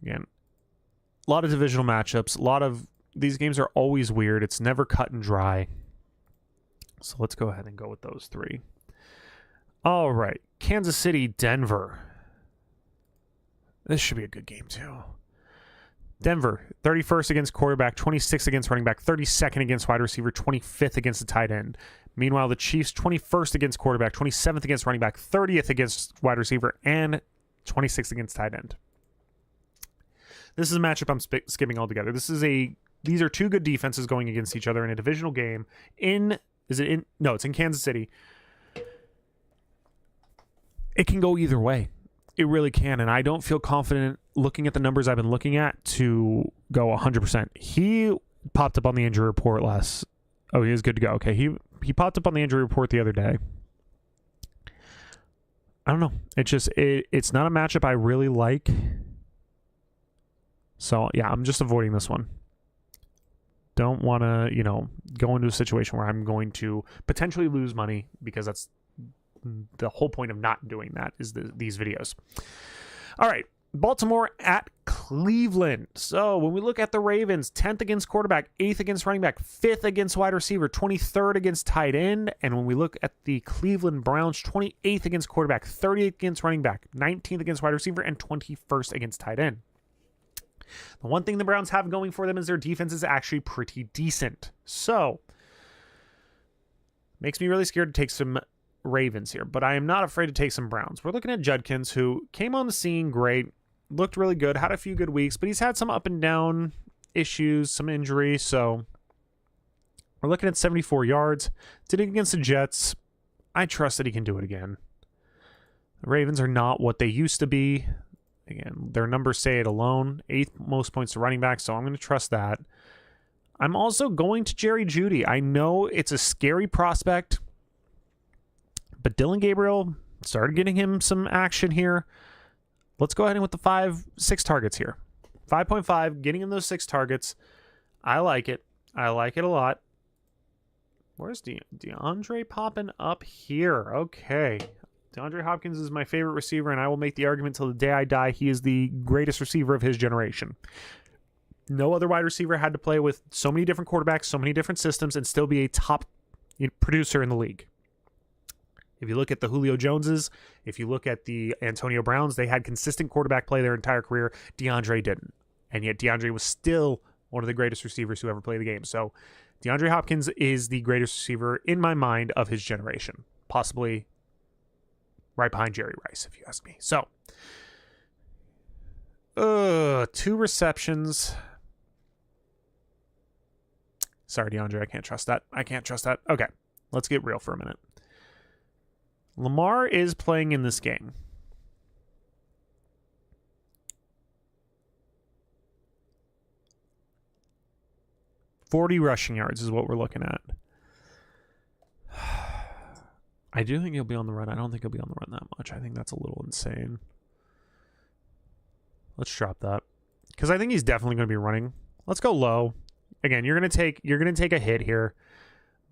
Again, a lot of divisional matchups. These games are always weird. It's never cut and dry. So let's go ahead and go with those 3. All right. Kansas City, Denver. This should be a good game too. Denver, 31st against quarterback, 26th against running back, 32nd against wide receiver, 25th against the tight end. Meanwhile, the Chiefs, 21st against quarterback, 27th against running back, 30th against wide receiver, and 26th against tight end. This is a matchup I'm skipping altogether. These are 2 good defenses going against each other in a divisional game. It's in Kansas City. It can go either way. It really can, and I don't feel confident looking at the numbers I've been looking at to go 100%. He popped up on the injury report he was good to go. Okay, he popped up on the injury report the other day. I don't know. It's not a matchup I really like. So, yeah, I'm just avoiding this one. Don't want to, go into a situation where I'm going to potentially lose money, because that's the whole point of not doing that is these videos. All right. Baltimore at Cleveland. So when we look at the Ravens, 10th against quarterback, 8th against running back, 5th against wide receiver, 23rd against tight end. And when we look at the Cleveland Browns, 28th against quarterback, 30th against running back, 19th against wide receiver, and 21st against tight end. The one thing the Browns have going for them is their defense is actually pretty decent. So makes me really scared to take some Ravens here, but I am not afraid to take some Browns. We're looking at Judkins, who came on the scene great, looked really good, had a few good weeks, but he's had some up and down issues, some injuries. So we're looking at 74 yards. Did it against the Jets. I trust that he can do it again. The Ravens are not what they used to be. Again, their numbers say it alone. 8th most points to running back, so I'm going to trust that. I'm also going to Jerry Jeudy. I know it's a scary prospect, but Dylan Gabriel started getting him some action here. Let's go ahead and with the 6 targets here. 5.5, getting him those 6 targets. I like it. I like it a lot. Where's DeAndre popping up here? Okay. DeAndre Hopkins is my favorite receiver, and I will make the argument till the day I die he is the greatest receiver of his generation. No other wide receiver had to play with so many different quarterbacks, so many different systems, and still be a top producer in the league. If you look at the Julio Joneses, if you look at the Antonio Browns, they had consistent quarterback play their entire career. DeAndre didn't. And yet DeAndre was still one of the greatest receivers who ever played the game. So DeAndre Hopkins is the greatest receiver in my mind of his generation. Possibly right behind Jerry Rice, if you ask me. So, 2 receptions. Sorry, DeAndre, I can't trust that. I can't trust that. Okay, let's get real for a minute. Lamar is playing in this game. $40 rushing yards is what we're looking at. I do think he'll be on the run. I don't think he'll be on the run that much. I think that's a little insane. Let's drop that, because I think he's definitely going to be running. Let's go low. Again, you're going to take a hit here.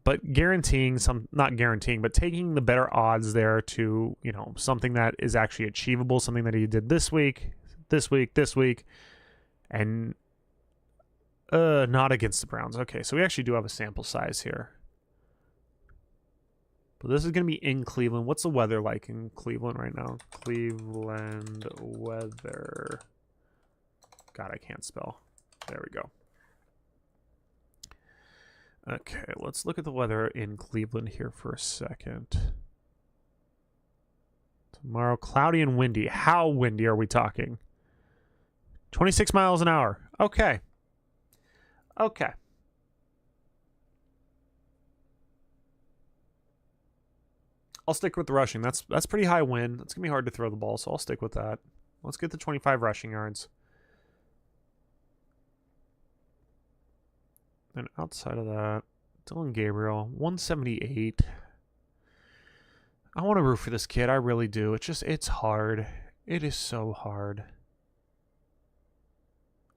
But not guaranteeing, but taking the better odds there to, something that is actually achievable, something that he did this week, and not against the Browns. Okay, so we actually do have a sample size here. But this is going to be in Cleveland. What's the weather like in Cleveland right now? Cleveland weather. God, I can't spell. There we go. Okay, let's look at the weather in Cleveland here for a second. Tomorrow, cloudy and windy. How windy are we talking? 26 miles an hour. Okay. Okay. I'll stick with the rushing. That's pretty high wind. It's going to be hard to throw the ball, so I'll stick with that. Let's get the 25 rushing yards. And outside of that, Dylan Gabriel, 178. I want to root for this kid. I really do. It's hard. It is so hard.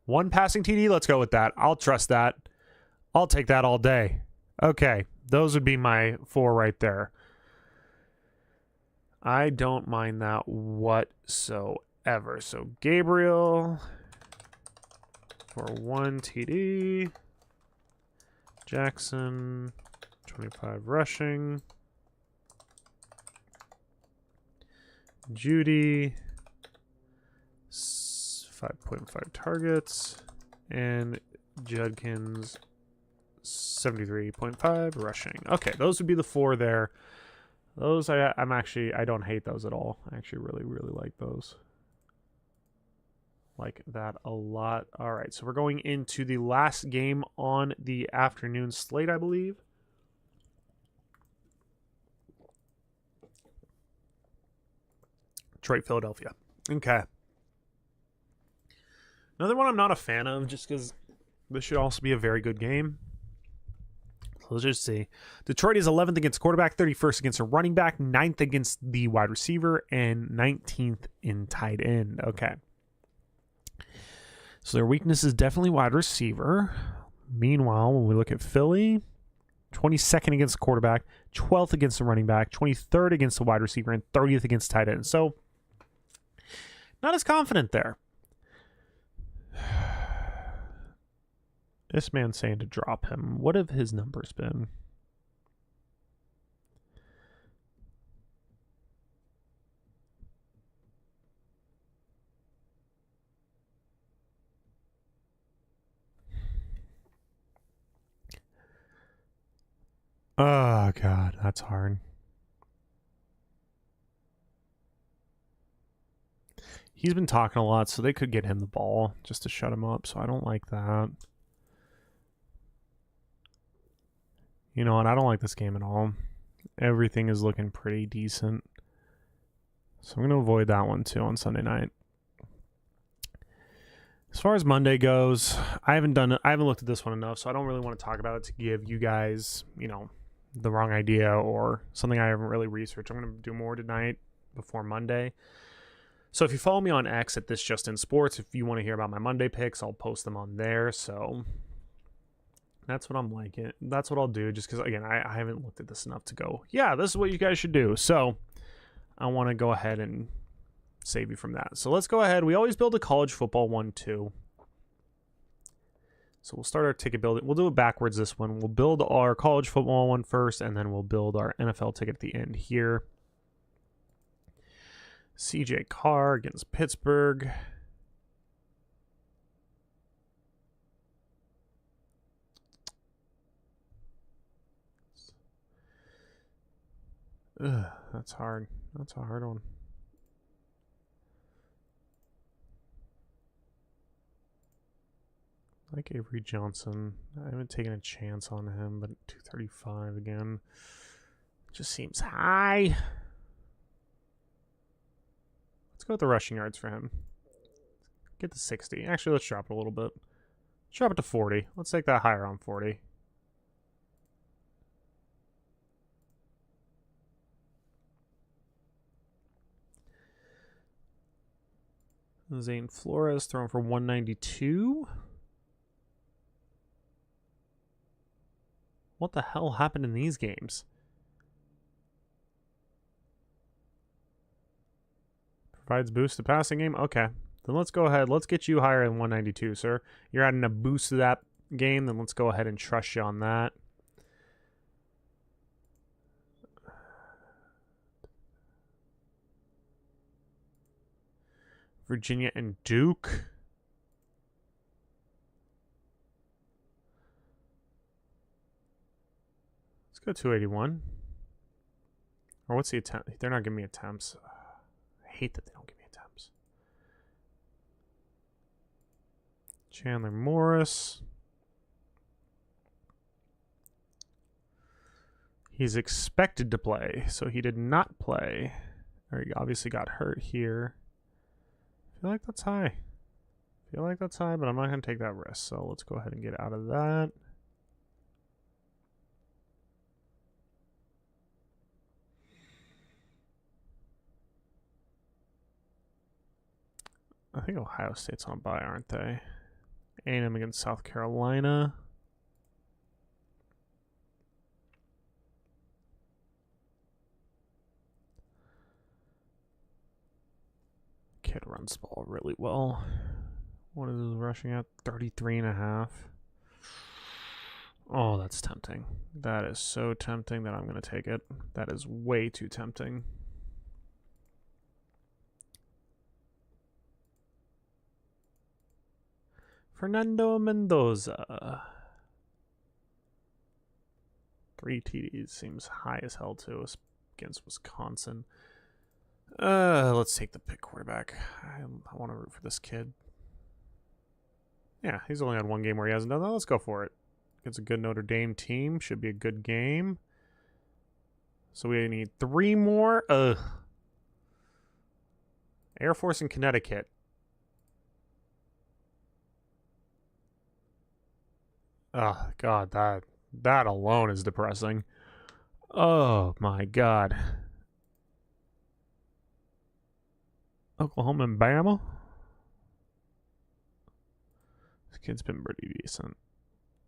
1 passing TD. Let's go with that. I'll trust that. I'll take that all day. Okay. Those would be my 4 right there. I don't mind that whatsoever. So Gabriel for 1 TD. Jackson, 25 rushing. Jeudy, 5.5 targets. And Judkins, 73.5 rushing. Okay, those would be the 4 there. Those I don't hate those at all. I actually really, really like those. Like that a lot. All right, so we're going into the last game on the afternoon slate, I believe. Detroit, Philadelphia. Okay. Another one I'm not a fan of, just because this should also be a very good game. So let's just see. Detroit is 11th against quarterback, 31st against a running back, 9th against the wide receiver, and 19th in tight end. Okay. So their weakness is definitely wide receiver. Meanwhile, when we look at Philly, 22nd against the quarterback, 12th against the running back, 23rd against the wide receiver, and 30th against tight end. So not as confident there. This man's saying to drop him. What have his numbers been? Oh, God, that's hard. He's been talking a lot, so they could get him the ball just to shut him up, so I don't like that. You know what? I don't like this game at all. Everything is looking pretty decent. So I'm going to avoid that one, too, on Sunday night. As far as Monday goes, I haven't looked at this one enough, so I don't really want to talk about it to give you guys, the wrong idea or something I haven't really researched. I'm going to do more tonight before Monday. So if you follow me on X at This Just In Sports, if you want to hear about my Monday picks, I'll post them on there. So that's what I'm liking. That's what I'll do, just because, again, I haven't looked at this enough to go, yeah, this is what you guys should do. So I want to go ahead and save you from that. So let's go ahead. We always build a college football one, too. So we'll start our ticket building. We'll do it backwards this one. We'll build our college football one first, and then we'll build our NFL ticket at the end here. CJ Carr against Pittsburgh. Ugh, that's hard. That's a hard one. I like Avery Johnson. I haven't taken a chance on him, but 235 again. Just seems high. Let's go with the rushing yards for him. Get to 60. Actually, let's drop it a little bit. Let's drop it to 40. Let's take that higher on 40. Zane Flores thrown for 192. What the hell happened in these games? Provides boost to passing game? Okay. Then let's go ahead. Let's get you higher than 192, sir. You're adding a boost to that game, then let's go ahead and trust you on that. Virginia and Duke. Let's go 281. Or what's the attempt? They're not giving me attempts. I hate that they don't give me attempts. Chandler Morris. He's expected to play, so he did not play. Or he obviously got hurt here. I feel like that's high. But I'm not going to take that risk. So let's go ahead and get out of that. I think Ohio State's on bye, aren't they? A&M against South Carolina. Kid runs the ball really well. What is his rushing at? 33.5. Oh, that's tempting. That is so tempting that I'm going to take it. That is way too tempting. Fernando Mendoza. 3 TDs seems high as hell too against Wisconsin. Let's take the pick quarterback. I want to root for this kid. Yeah, he's only had one game where he hasn't done that. Let's go for it. It's a good Notre Dame team. Should be a good game. So we need 3 more. Air Force in Connecticut. Oh, God, that alone is depressing. Oh, my God. Oklahoma and Bama. This kid's been pretty decent.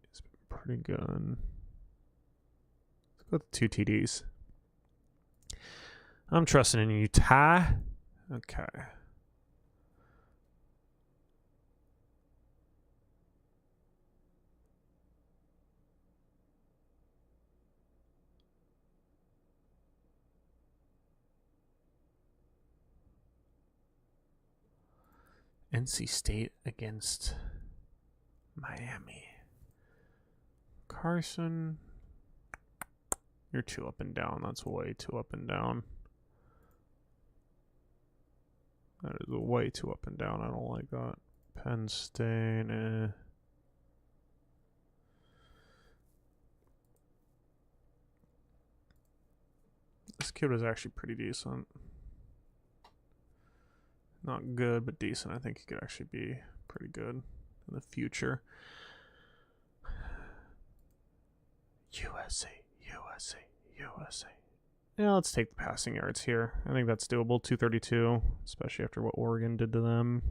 He's been pretty good. Let's go with 2 TDs. I'm trusting in you, Ty. Okay. NC State against Miami. Carson. You're too up and down. That's way too up and down. That is way too up and down. I don't like that. Penn State. This kid was actually pretty decent. Not good, but decent. I think he could actually be pretty good in the future. USA. Yeah, let's take the passing yards here. I think that's doable. 232, especially after what Oregon did to them.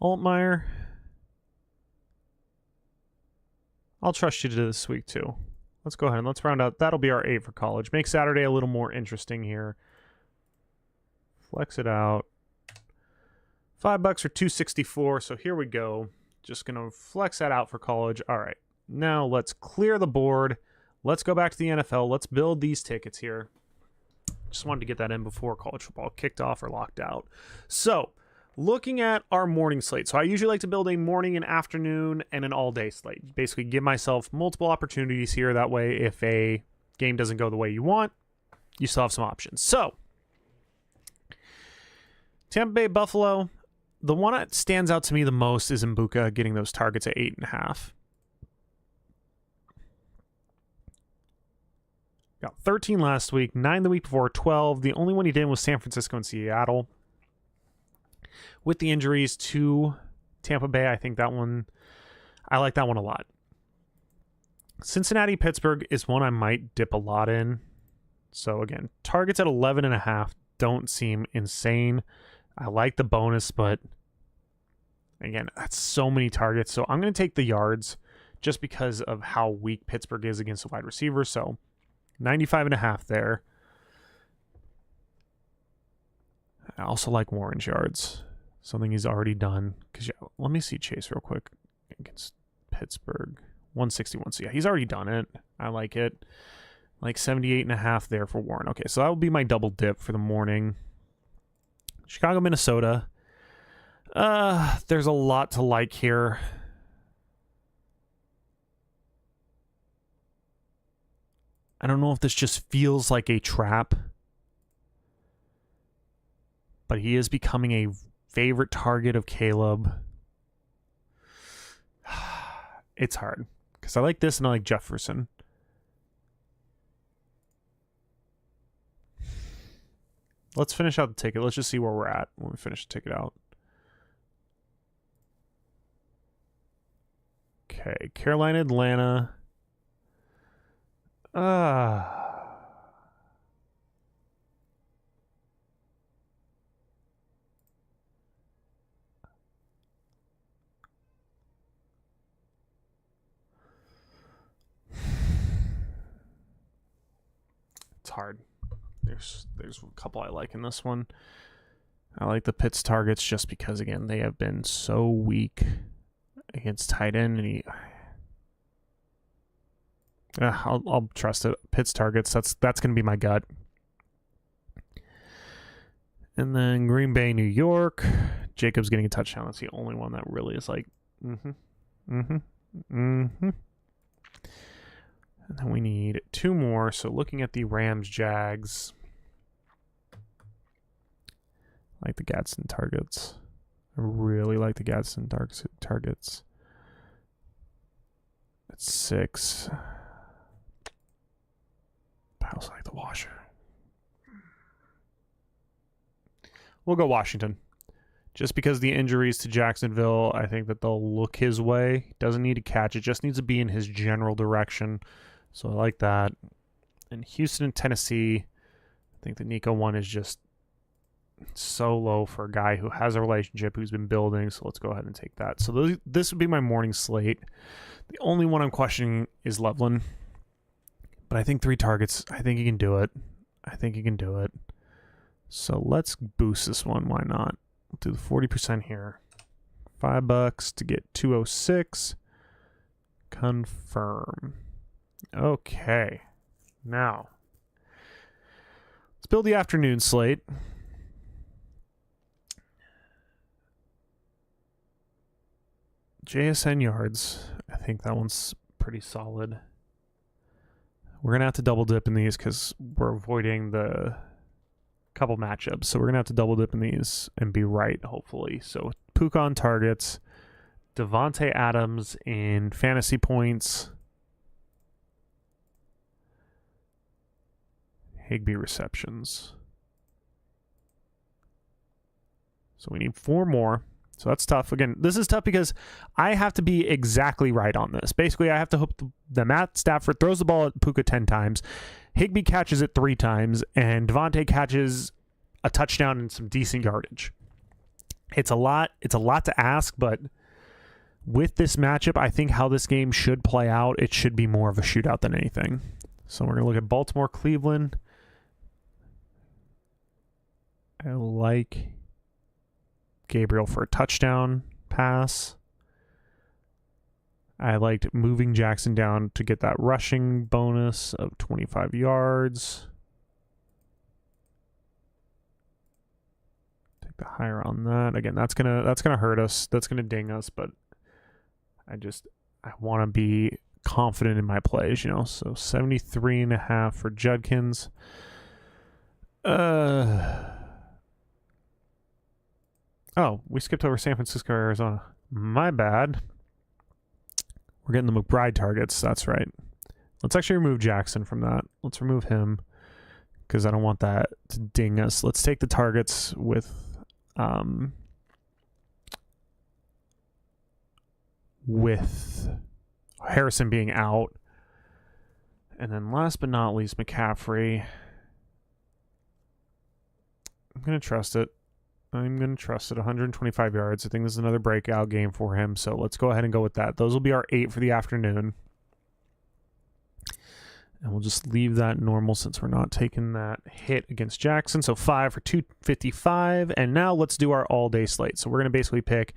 Altmaier. I'll trust you to this week too. Let's go ahead and let's round out. That'll be our 8 for college. Make Saturday a little more interesting here. Flex it out. $5 for 264. So here we go. Just going to flex that out for college. All right. Now let's clear the board. Let's go back to the NFL. Let's build these tickets here. Just wanted to get that in before college football kicked off or locked out. So looking at our morning slate. So I usually like to build a morning, an afternoon, and an all-day slate. Basically give myself multiple opportunities here. That way, if a game doesn't go the way you want, you still have some options. So Tampa Bay, Buffalo. The one that stands out to me the most is Mbuka getting those targets at 8.5. Got 13 last week, 9 the week before, 12. The only one he did was San Francisco and Seattle. With the injuries to Tampa Bay, I think that one, I like that one a lot. Cincinnati, Pittsburgh is one I might dip a lot in. So again, targets at 11.5 don't seem insane. I like the bonus, but again, that's so many targets. So I'm going to take the yards just because of how weak Pittsburgh is against the wide receiver. So 95.5 there. I also like Warren's yards. Something he's already done. Because let me see Chase real quick against Pittsburgh. 161. So yeah, he's already done it. I like it. Like 78.5 there for Warren. Okay, so that will be my double dip for the morning. Chicago, Minnesota. There's a lot to like here. I don't know if this just feels like a trap, but he is becoming a favorite target of Caleb. It's hard because I like this and I like Jefferson. Let's finish out the ticket. Let's just see where we're at when we finish the ticket out. Okay, Carolina, Atlanta. It's hard. There's a couple I like in this one. I like the Pitts targets just because, again, they have been so weak against tight end, and I'll trust it. Pitts targets. That's going to be my gut. And then Green Bay, New York. Jacobs getting a touchdown. That's the only one that really is like, And then we need 2 more. So looking at the Rams, Jags. I like the Gadsden targets. I really like the Gadsden targets. That's 6. I also like the Washer. We'll go Washington. Just because the injuries to Jacksonville, I think that they'll look his way. Doesn't need to catch it. Just needs to be in his general direction. So I like that. And Houston and Tennessee, I think the Nico one is just so low for a guy who has a relationship, who's been building. So let's go ahead and take that. So this would be my morning slate. The only one I'm questioning is Loveland. But I think 3 targets, I think he can do it. So let's boost this one. Why not? We'll do the 40% here. $5 to get 206. Confirm. Okay. Now, let's build the afternoon slate. JSN yards. I think that one's pretty solid. We're going to have to double dip in these because we're avoiding the couple matchups. So we're going to have to double dip in these and be right, hopefully. So Puka on targets. Devontae Adams in fantasy points. Higbee receptions. So we need 4 more. So that's tough. Again, this is tough because I have to be exactly right on this. Basically, I have to hope that Matt Stafford throws the ball at Puka 10 times, Higbee catches it 3 times, and Devontae catches a touchdown and some decent yardage. It's a lot to ask, but with this matchup, I think how this game should play out, it should be more of a shootout than anything. So we're going to look at Baltimore, Cleveland. I like Gabriel for a touchdown pass. I liked moving Jackson down to get that rushing bonus of 25 yards. Take the higher on that. Again, that's gonna hurt us. That's gonna ding us, but I want to be confident in my plays, So 73.5 for Judkins. Oh, we skipped over San Francisco, Arizona. My bad. We're getting the McBride targets. That's right. Let's actually remove Jackson from that. Let's remove him because I don't want that to ding us. Let's take the targets with Harrison being out. And then last but not least, McCaffrey. I'm going to trust it. 125 yards. I think this is another breakout game for him. So let's go ahead and go with that. Those will be our 8 for the afternoon. And we'll just leave that normal since we're not taking that hit against Jackson. So 5 for 255. And now let's do our all-day slate. So we're going to basically pick...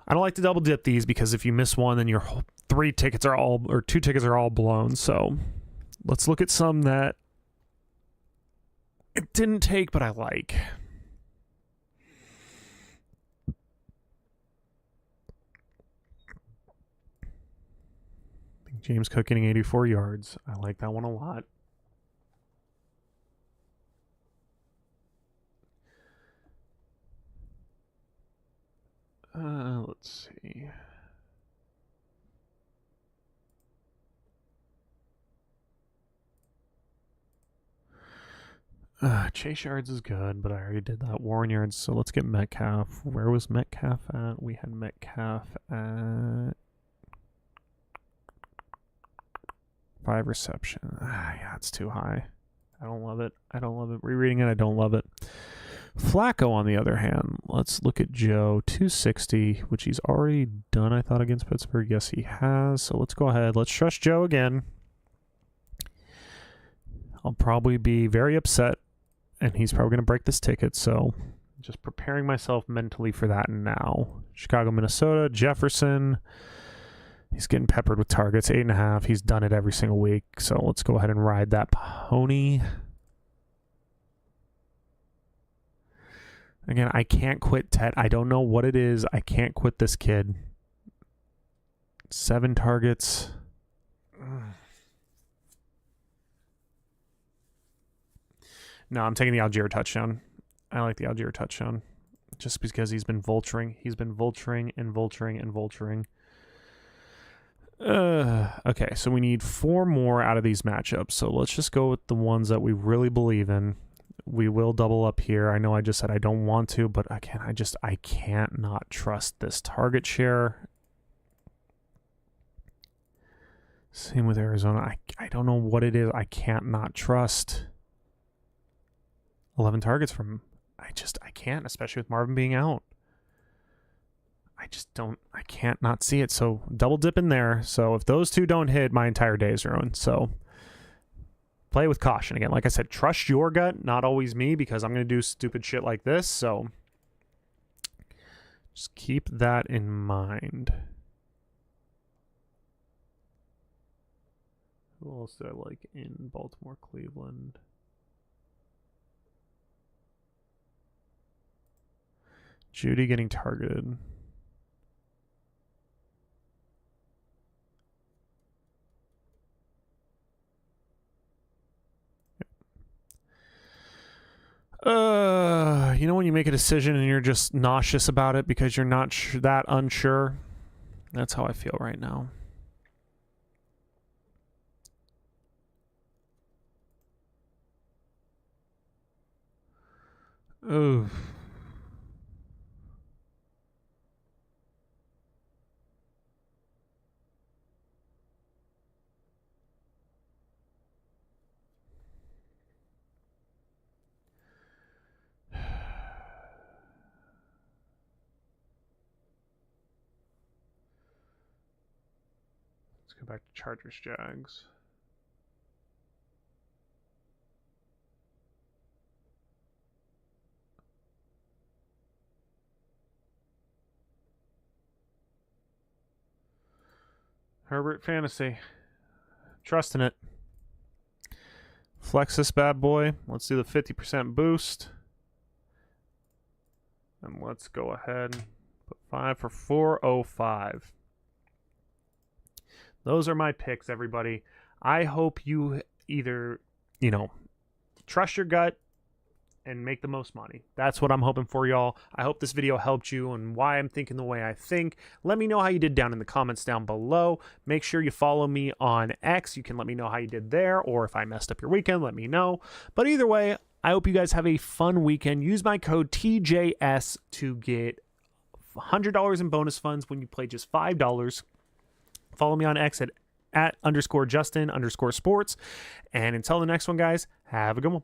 I don't like to double dip these because if you miss one, then your 2 tickets are all blown. So let's look at some that it didn't take, but I like. James Cook getting 84 yards. I like that one a lot. Let's see. Chase yards is good, but I already did that. Warren yards, so let's get Metcalf. Where was Metcalf at? We had Metcalf at 5 reception. Yeah, it's too high. I don't love it. Rereading it, I don't love it. Flacco, on the other hand, let's look at Joe. 260, which he's already done, I thought, against Pittsburgh. Yes, he has. So let's go ahead. Let's trust Joe again. I'll probably be very upset, and he's probably going to break this ticket. So just preparing myself mentally for that now. Chicago, Minnesota, Jefferson. He's getting peppered with targets, 8.5. He's done it every single week. So let's go ahead and ride that pony. Again, I can't quit Tet. I don't know what it is. I can't quit this kid. 7 targets. No, I'm taking the Algier touchdown. I like the Algier touchdown. Just because he's been vulturing. He's been vulturing and vulturing and vulturing. Okay, so we need 4 more out of these matchups. So let's just go with the ones that we really believe in. We will double up here. I know I just said I don't want to, but again, I can't not trust this target share. Same with Arizona. I don't know what it is. I can't not trust. 11 targets from... I can't, especially with Marvin being out. I can't not see it. So double dip in there. So if those 2 don't hit, my entire day is ruined. So play with caution. Again, like I said, trust your gut, not always me, because I'm going to do stupid shit like this. So just keep that in mind. Who else do I like in Baltimore, Cleveland? Judy getting targeted. when you make a decision and you're just nauseous about it because you're not that unsure? That's how I feel right now. Ooh. Let's go back to Chargers Jags. Herbert Fantasy. Trusting it. Flex this bad boy. Let's do the 50% boost. And let's go ahead and put 5 for 405. Those are my picks, everybody. I hope you either, trust your gut and make the most money. That's what I'm hoping for, y'all. I hope this video helped you and why I'm thinking the way I think. Let me know how you did down in the comments down below. Make sure you follow me on X. You can let me know how you did there, or if I messed up your weekend, let me know. But either way, I hope you guys have a fun weekend. Use my code TJS to get $100 in bonus funds when you play just $5. Follow me on X at _Justin_sports. And until the next one, guys, have a good one.